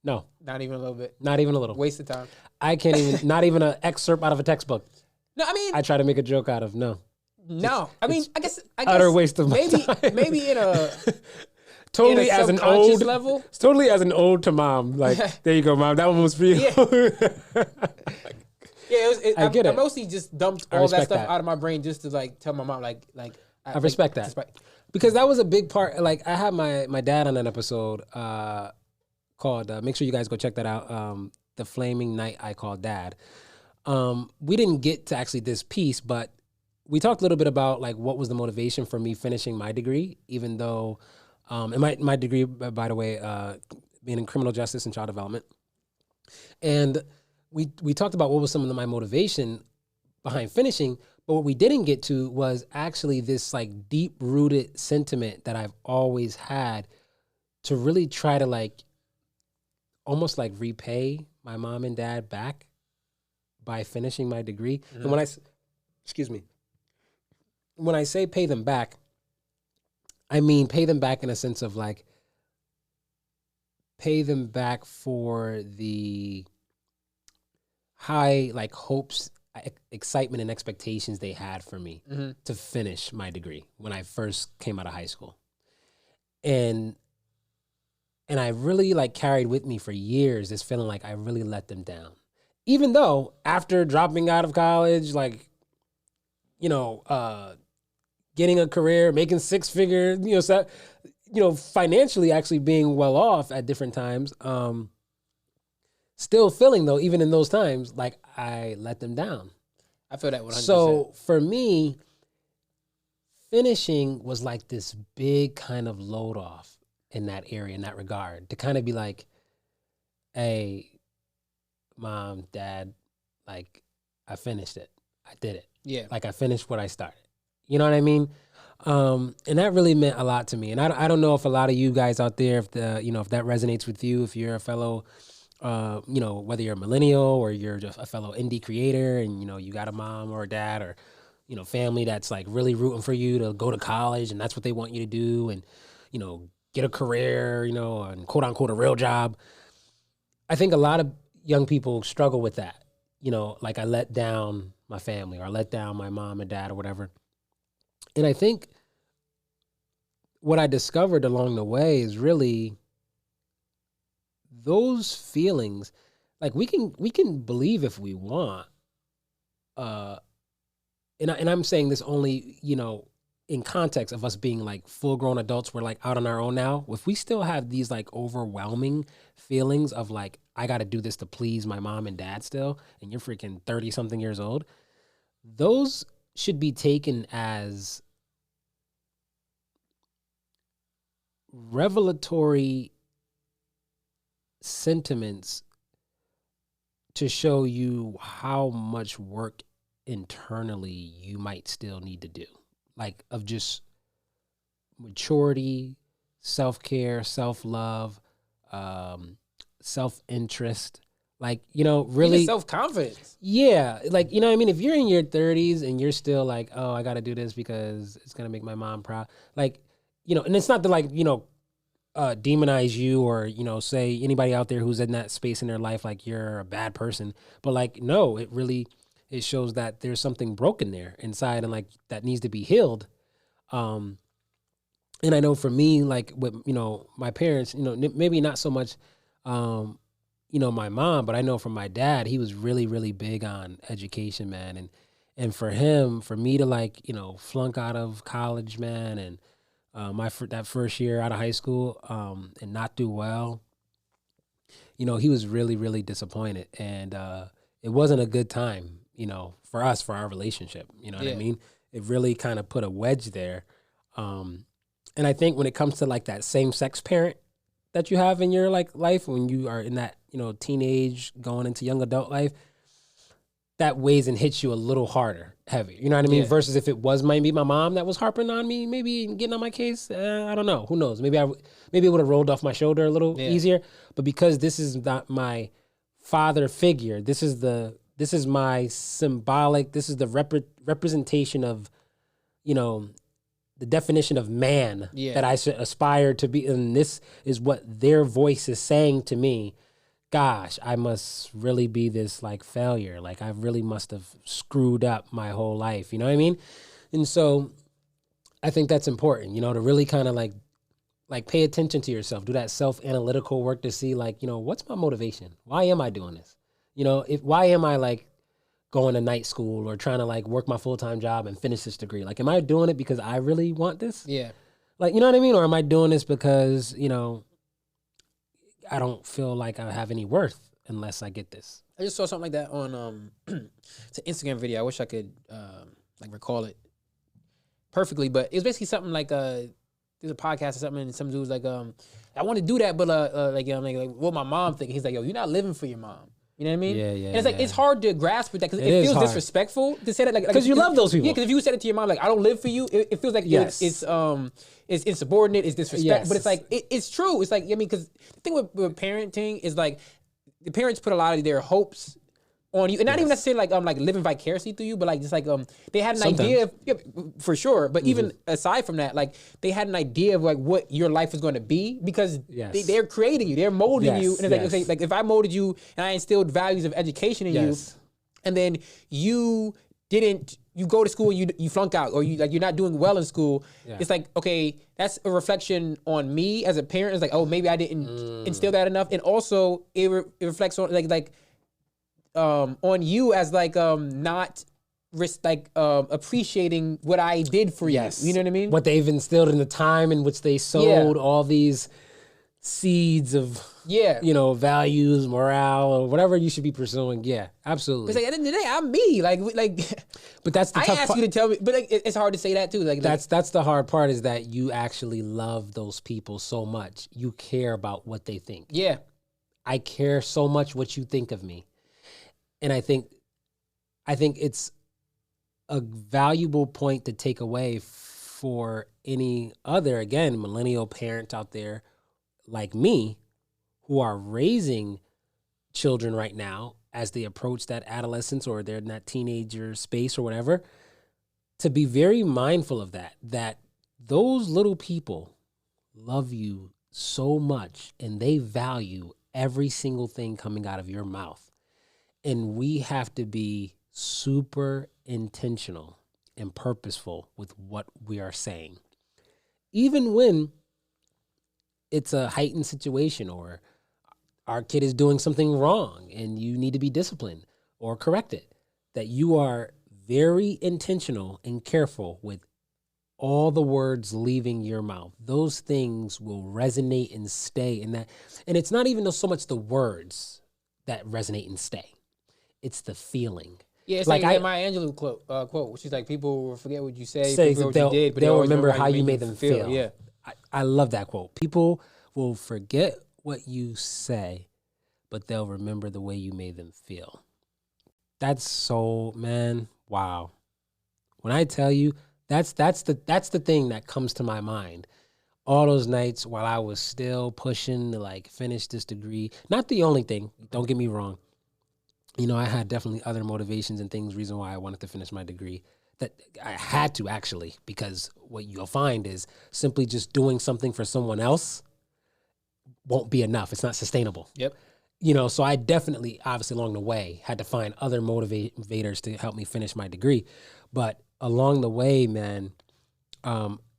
No, Not even a little bit. not even a little. Waste of time. I can't even, not even an excerpt out of a textbook. No, I mean, I try to make a joke out of. No. no. I mean, I guess Utter waste of my maybe, time. maybe in a Totally in a as an subconscious old level. It's totally as an ode to mom. Like, there you go, mom. That one was for you. Yeah. Yeah, I get I it. mostly just dumped I all that respect stuff that. out of my brain just to like tell my mom I respect that. Because that was a big part. Like, I had my dad on an episode called, make sure you guys go check that out, The Flaming Night I Called Dad. We didn't get to actually this piece, but we talked a little bit about like what was the motivation for me finishing my degree, even though, and my degree, by the way, being in criminal justice and child development. And we talked about what was some of my motivation behind finishing, but what we didn't get to was actually this like deep rooted sentiment that I've always had to really try to like almost like repay my mom and dad back by finishing my degree. And when when I say pay them back, I mean pay them back in a sense of like pay them back for the high like hopes, excitement, and expectations they had for me to finish my degree when I first came out of high school. And I really like carried with me for years this feeling like I really let them down. Even though after dropping out of college, like, you know, getting a career, making six figures, financially actually being well off at different times, still feeling though, even in those times, like I let them down. I feel that 100%. So for me, finishing was like this big kind of load off in that area, in that regard, to kind of be like, hey, mom, dad, like I finished it. I did it. yeah, Like I finished what I started. You know what I mean? And that really meant a lot to me. And I don't know if a lot of you guys out there, if that resonates with you, if you're a fellow, whether you're a millennial or you're just a fellow indie creator and, you got a mom or a dad or, family that's like really rooting for you to go to college and that's what they want you to do and, get a career, and quote unquote a real job. I think a lot of young people struggle with that. Like I let down my family or I let down my mom and dad or whatever. And I think what I discovered along the way is really those feelings, like we can believe if we want. And I'm saying this only, in context of us being like full grown adults, we're like out on our own now. If we still have these like overwhelming feelings of like, I got to do this to please my mom and dad still, and you're freaking 30 something years old, those should be taken as revelatory sentiments to show you how much work internally you might still need to do, like of just maturity, self-care, self-love, self-interest, like, really self-confidence. Yeah, like, what I mean? If you're in your 30s and you're still like, oh, I got to do this because it's going to make my mom proud. Like, and it's not to like, demonize you or, say anybody out there who's in that space in their life, like you're a bad person. But like, no, it really, it shows that there's something broken there inside and like that needs to be healed. And I know for me, like with, my parents, maybe not so much, my mom, but I know from my dad, he was really, really big on education, man. And for him, for me to like, flunk out of college, man, and that first year out of high school, and not do well, he was really, really disappointed. And it wasn't a good time, for us, for our relationship. You know what I mean? It really kind of put a wedge there. And I think when it comes to like that same sex parent that you have in your like life, when you are in that, teenage going into young adult life, that weighs and hits you a little harder, heavy. You know what I mean? Yeah. Versus if it was maybe my mom that was harping on me, maybe getting on my case. I don't know. Who knows? Maybe it would have rolled off my shoulder a little easier. But because this is not my father figure, this is my symbolic. This is the representation of, the definition of man that I should aspire to be. And this is what their voice is saying to me. Gosh, I must really be this like failure. Like I really must have screwed up my whole life. You know what I mean? And so I think that's important, to really kind of like pay attention to yourself, do that self-analytical work to see like, what's my motivation? Why am I doing this? Why am I like going to night school or trying to like work my full-time job and finish this degree? Like, am I doing it because I really want this? Yeah. Like, you know what I mean? Or am I doing this because, I don't feel like I have any worth unless I get this? I just saw something like that on it's an Instagram video. I wish I could like recall it perfectly, but it was basically something like there's a podcast or something, and some dude was like, I want to do that, but like what my mom thinking. He's like, yo, you're not living for your mom. You know what I mean? Yeah. And it's like it's hard to grasp with that because it feels hard. disrespectful to say that. Like because you love those people. Yeah, because if you said it to your mom, like I don't live for you, it feels like it's insubordinate, it's disrespect. Yes. But it's like it's true. It's like because the thing with parenting is like the parents put a lot of their hopes on you, and not even necessarily like living vicariously through you, but like just like they had an idea of, for sure. But even aside from that, like they had an idea of like what your life was going to be because they're creating you, they're molding you, and it's like okay, like if I molded you and I instilled values of education in you, and then you go to school and you flunk out or you're not doing well in school. It's like, okay, that's a reflection on me as a parent. It's like, oh, maybe I didn't instill that enough. And also it reflects on like on you as like not appreciating what I did for you. You know what I mean? What they've instilled in the time in which they sowed all these seeds of values, morale, or whatever you should be pursuing. Yeah, absolutely. It's like at the end of the day, I'm me. Like but that's the I tough ask part. you to tell me, but like, it's hard to say that too. Like that's the hard part is that you actually love those people so much. You care about what they think. Yeah. I care so much what you think of me. And I think it's a valuable point to take away for any other, again, millennial parent out there like me who are raising children right now as they approach that adolescence or they're in that teenager space or whatever, to be very mindful of that those little people love you so much and they value every single thing coming out of your mouth. And we have to be super intentional and purposeful with what we are saying. Even when it's a heightened situation or our kid is doing something wrong and you need to be disciplined or corrected, that you are very intentional and careful with all the words leaving your mouth. Those things will resonate and stay in that. And it's not even so much the words that resonate and stay. It's the feeling. Yeah, it's like Maya Angelou quote. She's like, people will forget what you say forget what you did, but they'll remember how you made them feel. Yeah. I love that quote. People will forget what you say, but they'll remember the way you made them feel. That's so, man, wow. When I tell you, that's the thing that comes to my mind. All those nights while I was still pushing to like finish this degree. Not the only thing, don't get me wrong. I had definitely other motivations and things, reason why I wanted to finish my degree. That I had to actually, because what you'll find is simply just doing something for someone else won't be enough. It's not sustainable. Yep. you know, so I definitely, obviously, along the way, had to find other motivators to help me finish my degree. But along the way, man,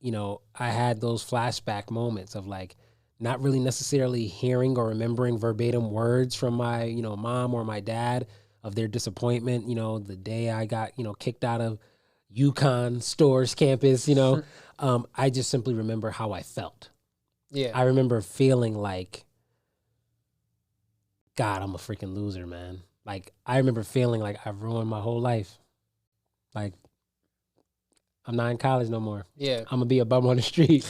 you know, I had those flashback moments of like not really necessarily hearing or remembering verbatim words from my, you know, mom or my dad of their disappointment. You know, the day I got, you know, kicked out of UConn Stores campus, you know, I just simply remember how I felt. Yeah. I remember feeling like, God, I'm a freaking loser, man. Like, I remember feeling like I've ruined my whole life. Like, I'm not in college no more. Yeah. I'm gonna be a bum on the street.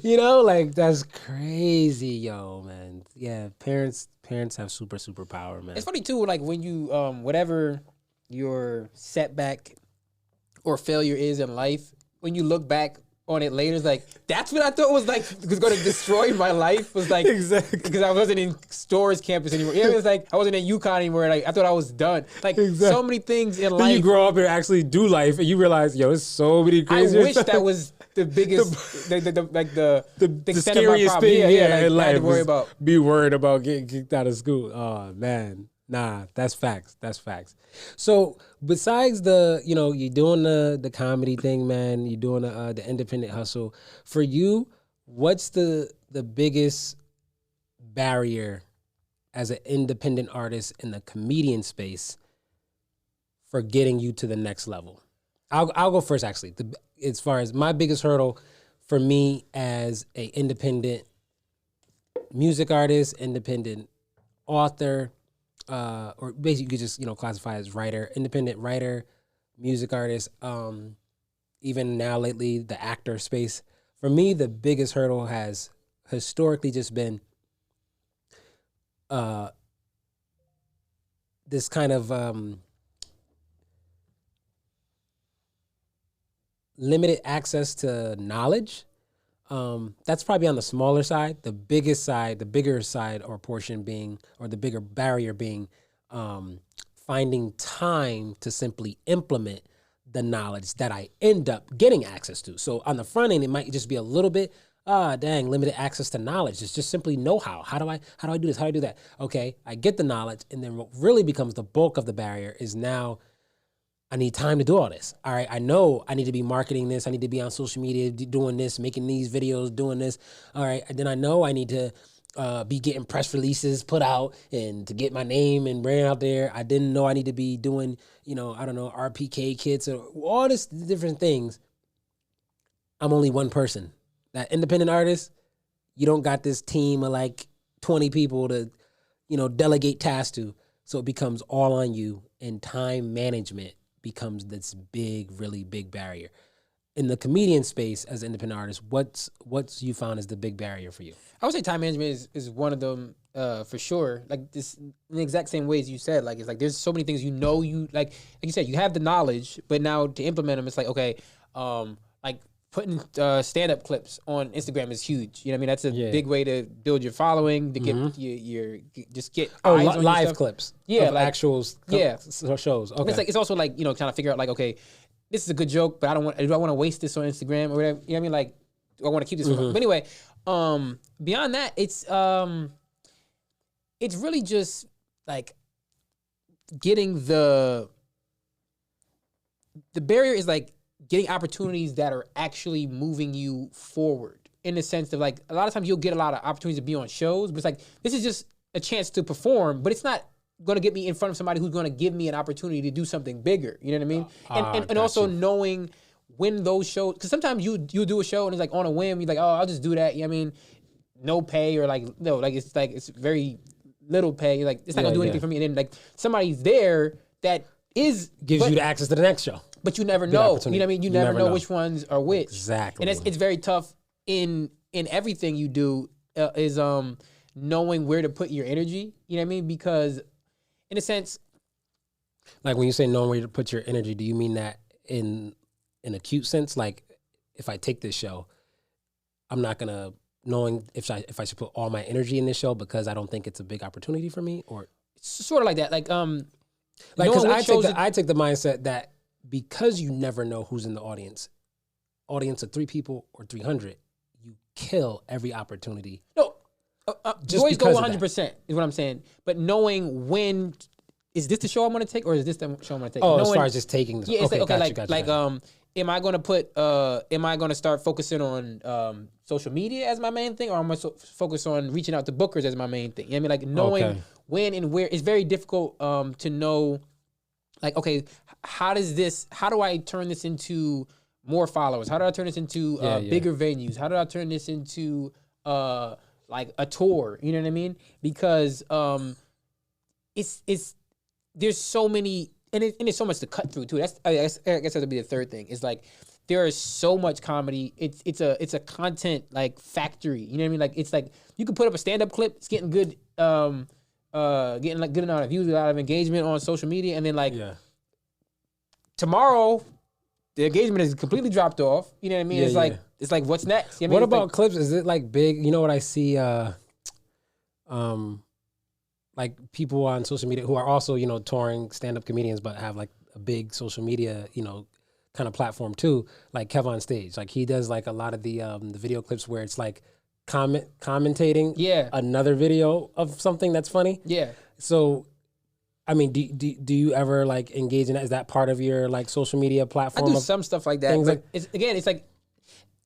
You know, like that's crazy, yo, man. Yeah, parents have super power, man. It's funny too, like when you whatever your setback or failure is in life, when you look back on it later, it's like that's what I thought was going to destroy my life. Was like Exactly. because I wasn't in Stores campus anymore. It was like I wasn't in UConn anymore. Like I thought I was done. Like so many things in Then life. you grow up and actually do life, and you realize, yo, there's so many I crazy. wish that was the biggest, the extent of my scariest problem. thing, Yeah, yeah, like, in I had life. to worry is about. be worried about getting kicked out of school. Oh man, nah, that's facts. That's facts. So besides the, you know, you're doing the comedy thing, man. You're doing the independent hustle. For you, what's the biggest barrier as an independent artist in the comedian space for getting you to the next level? I'll go first, actually. As far as my biggest hurdle for me as a independent music artist, independent author, or basically you could just, you know, classify as writer, independent writer, music artist, even now lately the actor space. For me, the biggest hurdle has historically just been this kind of limited access to knowledge. That's probably on the smaller side. The biggest side, the bigger side or portion being, or the bigger barrier being, finding time to simply implement the knowledge that I end up getting access to. So on the front end, it might just be a little bit, limited access to knowledge. It's just simply know-how. How do I do this? How do I do that? Okay, I get the knowledge, and then what really becomes the bulk of the barrier is now I need time to do all this. All right, I know I need to be marketing this. I need to be on social media doing this, making these videos, doing this. All right, and then I know I need to be getting press releases put out and to get my name and brand out there. I didn't know I need to be doing, you know, I don't know, RPK kits or all this different things. I'm only one person. That independent artist, you don't got this team of like 20 people to, you know, delegate tasks to. So it becomes all on you, and time management becomes this big, really big barrier. In the comedian space as an independent artist, what's you found as the big barrier for you? I would say time management is one of them for sure. Like this, in the exact same ways you said. Like it's like there's so many things you know you like you said you have the knowledge, but now to implement them, it's like okay, like putting stand-up clips on Instagram is huge. You know what I mean? That's a big way to build your following, to get your just get eyes on your live stuff. clips. Yeah, of like, actual shows. Okay. It's like it's also like, you know, trying to figure out like, okay, this is a good joke, but do I want to waste this on Instagram or whatever? You know what I mean? Like, do I want to keep this But anyway, beyond that, it's really just like getting the barrier is like getting opportunities that are actually moving you forward, in the sense of like a lot of times you'll get a lot of opportunities to be on shows, but it's like this is just a chance to perform, but it's not going to get me in front of somebody who's going to give me an opportunity to do something bigger. You know what I mean? And also knowing when those shows, because sometimes you do a show and it's like on a whim, you're like, oh, I'll just do that. You know what I mean? No pay, or like no, like it's very little pay. You're like, it's not gonna do anything for me. And then like somebody's there that gives you the access to the next show. But you never know. You know what I mean? You never know which ones are which. Exactly. And it's very tough in everything you do is knowing where to put your energy. You know what I mean? Because in a sense, like when you say knowing where to put your energy, do you mean that in an acute sense? Like if I take this show, I'm not gonna knowing if I should put all my energy in this show because I don't think it's a big opportunity for me, or sort of like that. Like because I take the mindset that because you never know who's in the audience of 3 people or 300, you kill every opportunity. No, Just always go because of that. 100% is what I'm saying. But knowing when is this the show I'm gonna take or is this the show I'm gonna take? Oh, knowing, as far as just taking. yeah, it's okay, like gotcha, gotcha. am I gonna am I gonna start focusing on social media as my main thing, or am I focus on reaching out to bookers as my main thing? You know what I mean, like knowing Okay. when and where. It's very difficult to know. Like, okay, how do I turn this into more followers? How do I turn this into bigger venues? How do I turn this into like a tour? You know what I mean? Because it's there's so many and it's so much to cut through too. I guess that'll be the third thing. It's like there is so much comedy. It's a content like factory. You know what I mean? Like it's like you can put up a stand up clip. It's getting good. Getting like good amount of views, a lot of engagement on social media, and then like tomorrow, the engagement is completely dropped off. You know what I mean? Yeah, It's like what's next? You know What what I mean? about clips? Is it like big? You know what I see? Like people on social media who are also touring stand-up comedians, but have like a big social media kind of platform too. Like Kev on Stage, like he does like a lot of the video clips where it's like commentating another video of something that's funny. Yeah. So, I mean, do you ever like engage in that? Is that part of your like social media I platform? do some stuff like that. things But like- it's like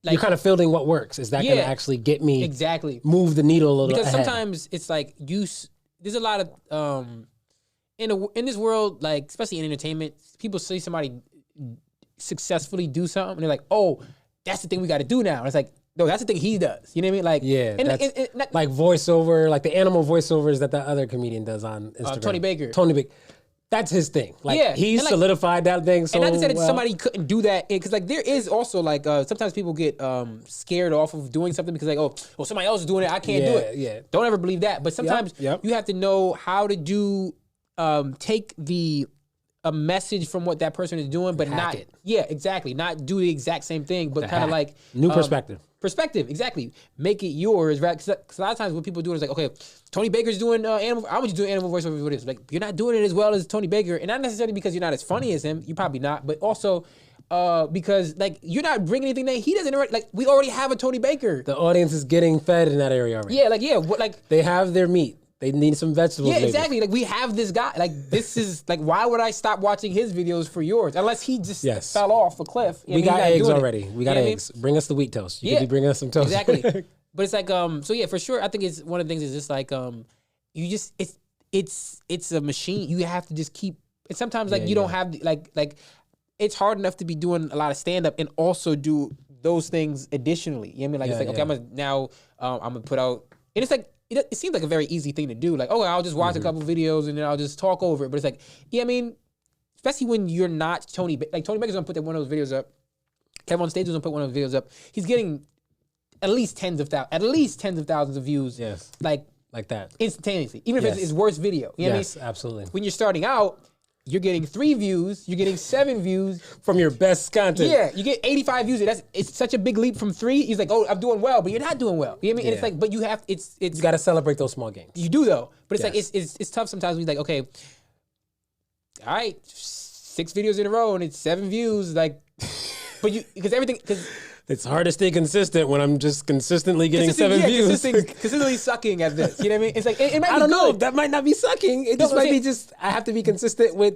You're kind of fielding what works. Is that going to Yeah. actually get me exactly. move the needle a little Because ahead? sometimes it's like there's a lot of in this world, like especially in entertainment, people see somebody successfully do something and they're like, oh, that's the thing we got to do now. And it's like, no, that's the thing he does. You know what I mean? Like, that's like voiceover, like the animal voiceovers that the other comedian does on Instagram. Tony Baker. Tony Baker. That's his thing. Like Yeah, he's and like- solidified that thing so and not to say that well. somebody couldn't do that, because like there is also like sometimes people get scared off of doing something because like, oh, well, somebody else is doing it, I can't do Yeah, it. yeah. Don't ever believe that. But sometimes Yep. you have to know how to do take a message from what that person is doing, but Hack not it. exactly, not do the exact same thing, but kind of hack. like New perspective. Perspective, exactly. Make it yours, right? Because a lot of times what people do is like, okay, Tony Baker's doing animal. I want you to do animal voiceover for this. Like, you're not doing it as well as Tony Baker, and not necessarily because you're not as funny as him. You're probably not, but also because like you're not bringing anything that he doesn't already. Like, we already have a Tony Baker. The audience is getting fed in that area already. Yeah, what like. They have their meat. They need some vegetables. Yeah, maybe. exactly. Like we have this guy. Like this is like, why would I stop watching his videos for yours? Unless he just Yes. fell off a cliff. We got eggs already. We got You know what I mean? eggs. Bring us the wheat toast. You Yeah. could be bringing us some toast. Exactly. But it's like so yeah, for sure. I think it's one of the things is just like you just it's a machine. You have to just keep. And sometimes like you don't have like it's hard enough to be doing a lot of stand up and also do those things additionally. You know what I mean? Like it's like okay, I'm gonna now I'm gonna put out, and it's like it seems like a very easy thing to do. Like, oh, I'll just watch a couple videos and then I'll just talk over it. But it's like, yeah, I mean, especially when you're not Tony Baker's gonna put one of those videos up. Kevin on Stage was gonna put one of those videos up. He's getting at least tens of thousands of views. Yes. Like that. instantaneously, even if Yes. it's his worst video. You know what I mean? Yes, absolutely. When you're starting out, you're getting 3 views, you're getting 7 views. From your best content. Yeah, you get 85 views. It's such a big leap from 3. He's like, oh, I'm doing well, but you're not doing well. You know what I mean? And it's Yeah. like, but you have it's You got to celebrate those small gains. you do though. But it's like Yes. it's tough sometimes when you're like, okay, all right, 6 videos in a row and it's 7 views, like, but you because It's hard to stay consistent when I'm just consistently getting 7 views. consistently sucking at this. You know what I mean? It's like it might I be don't know. good. That might not be sucking. It just No, I'm might be saying- just, I have to be consistent with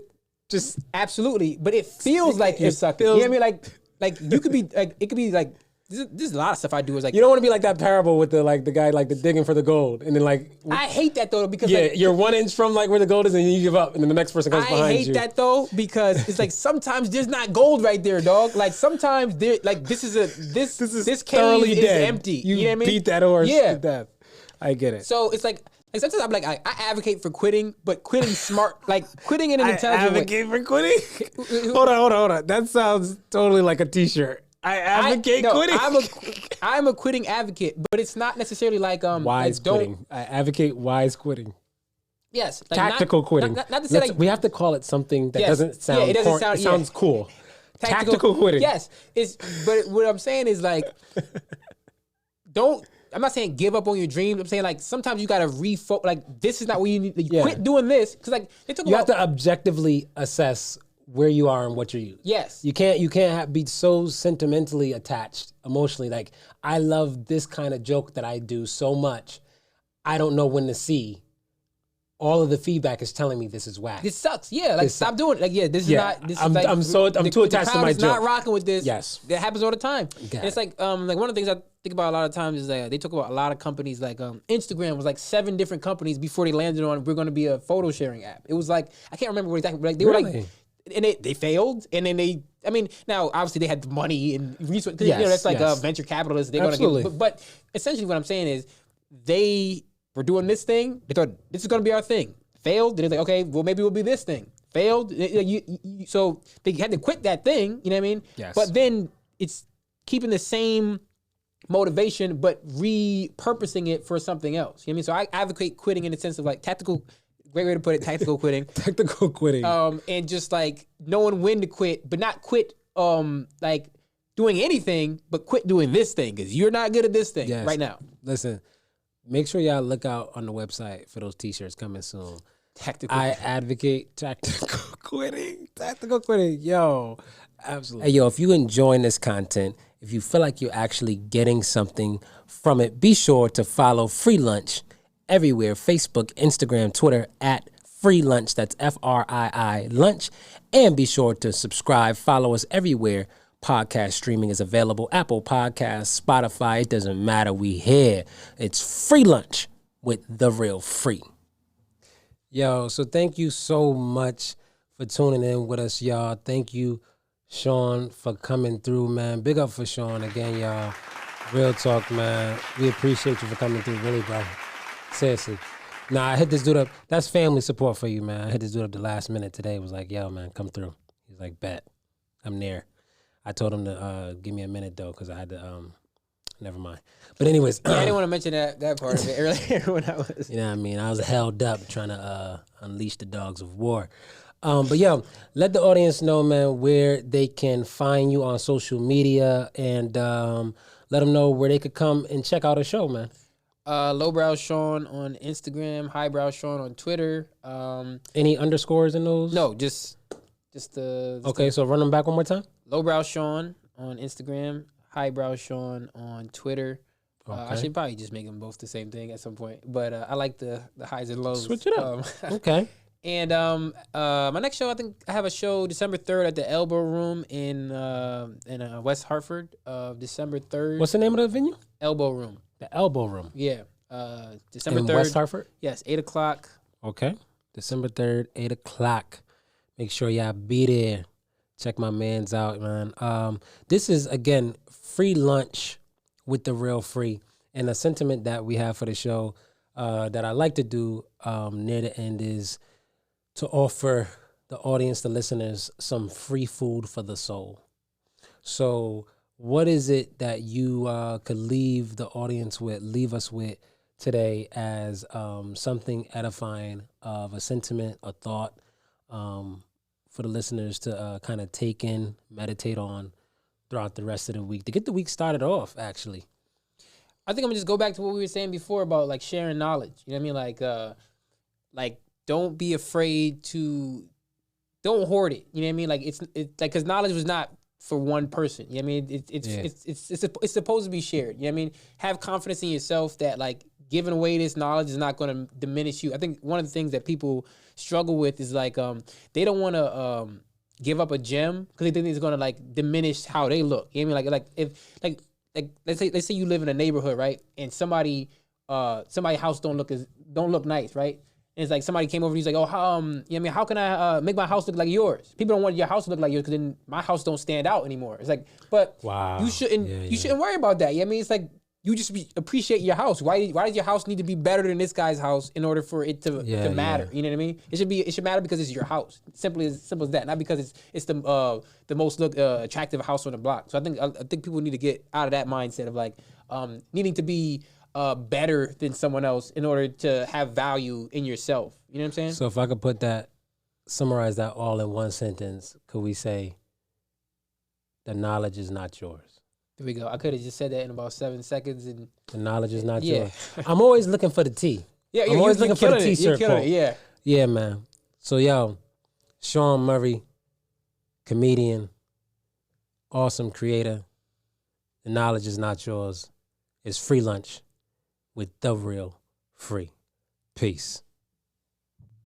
just, Absolutely, but it feels like you're It sucking. You know what I mean? Like you could be like it could be like this is a lot of stuff I do is like you don't want to be like that parable with the guy the digging for the gold. And then I hate that though because yeah, like, you're 1 inch from where the gold is and you give up and then the next person comes I behind hate you. that though because it's like sometimes there's not gold right there, dog. Like sometimes there like this cave thoroughly is dead. empty. You know what I mean? beat that horse Yeah. to death. I get it. So it's like sometimes I'm like I advocate for quitting, but quitting smart, like quitting in an I intelligent way. advocate for quitting? Hold on. That sounds totally like a t-shirt. I advocate quitting. I'm a quitting advocate, but it's not necessarily like Wise like, don't. quitting. I advocate wise quitting. Yes, like Tactical quitting. Not to say like we have to call it something that Yes. doesn't sound. Yeah, it doesn't sound- It sounds yeah. cool. Tactical quitting. Yes, but what I'm saying is like, don't. I'm not saying give up on your dreams. I'm saying like sometimes you gotta refocus. Like this is not what you need. You Yeah. quit doing this because like they talk You about. have to objectively assess where you are and what you're using. Yes. You can't be so sentimentally attached emotionally. Like I love this kind of joke that I do so much. I don't know when to see. All of the feedback is telling me this is whack. This sucks. Yeah, like stop doing it. Like this is Yeah. not. This I'm- is like I'm too attached to crowd my is not joke. rocking with this. Yes. that happens all the time. Got And it's like one of the things I think about a lot of times is that they talk about a lot of companies like Instagram was like 7 different companies before they landed on we're going to be a photo sharing app. It was like I can't remember what exactly, but like they were Really? like, and they failed, and then they. I mean, now obviously they had the money and resources. Yes, That's like yes. venture capitalists. They're going to Absolutely. give, but essentially what I'm saying is they were doing this thing. They thought this is going to be our thing. Failed. Then they're like, okay, well maybe we'll be this thing. Failed. So they had to quit that thing. You know what I mean? Yes. But then it's keeping the same motivation, but repurposing it for something else. You know what I mean? So I advocate quitting in the sense of like tactical. Great way to put it. Tactical quitting. Technical quitting. And just like knowing when to quit, but not quit like doing anything, but quit doing this thing because you're not good at this thing Yes. right now. Listen, make sure y'all look out on the website for those t-shirts coming soon. Tactical. I advocate tactical quitting. Tactical quitting. Yo, absolutely. Hey, yo, if you enjoying this content, if you feel like you're actually getting something from it, be sure to follow Free Lunch everywhere. Facebook, Instagram, Twitter at Free Lunch. That's FRII Lunch. And be sure to subscribe. Follow us everywhere. Podcast streaming is available. Apple Podcasts, Spotify. It doesn't matter. We here. It's Free Lunch with The Real Free. Yo, so thank you so much for tuning in with us, y'all. Thank you, Sean, for coming through, man. Big up for Sean again, y'all. Real talk, man. We appreciate you for coming through, really, bro. Seriously. Nah, I hit this dude up. That's family support for you, man. I hit this dude up the last minute today. Was like, yo, man, come through. He's like, bet. I'm there. I told him to give me a minute, though, because I had to, never mind. But anyways. Yeah, I didn't want to mention that part of it earlier when I was. You know what I mean? I was held up trying to unleash the dogs of war. But yo, let the audience know, man, where they can find you on social media and let them know where they could come and check out a show, man. Lowbrow Sean on Instagram, Highbrow Sean on Twitter. Any underscores in those? No, just the Okay, so run them back one more time. Lowbrow Sean on Instagram, Highbrow Sean on Twitter. I Okay. should probably just make them both the same thing at some point, but I like the highs and lows. Switch it up. Okay. And my next show, I think I have a show December 3rd at the Elbow Room in West Hartford. December 3rd. What's the name of the venue? Elbow Room? The Elbow Room. Yeah. December In 3rd. West Hartford? Yes, 8:00. Okay. December 3rd, 8 o'clock. Make sure y'all be there. Check my mans out, man. This is, again, Free Lunch with The Real Free. And a sentiment that we have for the show that I like to do near the end is to offer the audience, the listeners, some free food for the soul. So what is it that you could leave the audience with, leave us with today as something edifying of a sentiment, a thought for the listeners to kind of take in, meditate on throughout the rest of the week, to get the week started off, actually? I think I'm gonna just go back to what we were saying before about like sharing knowledge. You know what I mean? Like don't be afraid to, don't hoard it. You know what I mean? Like it's like because knowledge was not for one person. You know what I mean? It's supposed to be shared. You know what I mean? Have confidence in yourself that like giving away this knowledge is not going to diminish you. I think one of the things that people struggle with is like they don't want to give up a gem because they think it's going to like diminish how they look. You know what I mean? Like if let's say you live in a neighborhood, right? And somebody house don't look nice, right? And it's like somebody came over and he's like, oh, you know what I mean? How can I make my house look like yours? People don't want your house to look like yours because then my house don't stand out anymore. It's like, but Wow. you shouldn't worry about that. You know what I mean? It's like you just appreciate your house. Why does your house need to be better than this guy's house in order for it to matter? Yeah. You know what I mean? It should matter because it's your house. Simple as that. Not because it's the most attractive house on the block. So I think people need to get out of that mindset of like needing to be better than someone else in order to have value in yourself. You know what I'm saying? So if I could summarize that all in one sentence, could we say the knowledge is not yours? There we go. I could have just said that in about 7 seconds. And The knowledge is not Yeah. yours. I'm always looking for the T. yeah, I'm always looking for the You're T-shirt killing quote. it. Yeah. Yeah, man. So, yo, Sean Murray, comedian, awesome creator. The knowledge is not yours. It's Free Lunch with The Real free. Peace.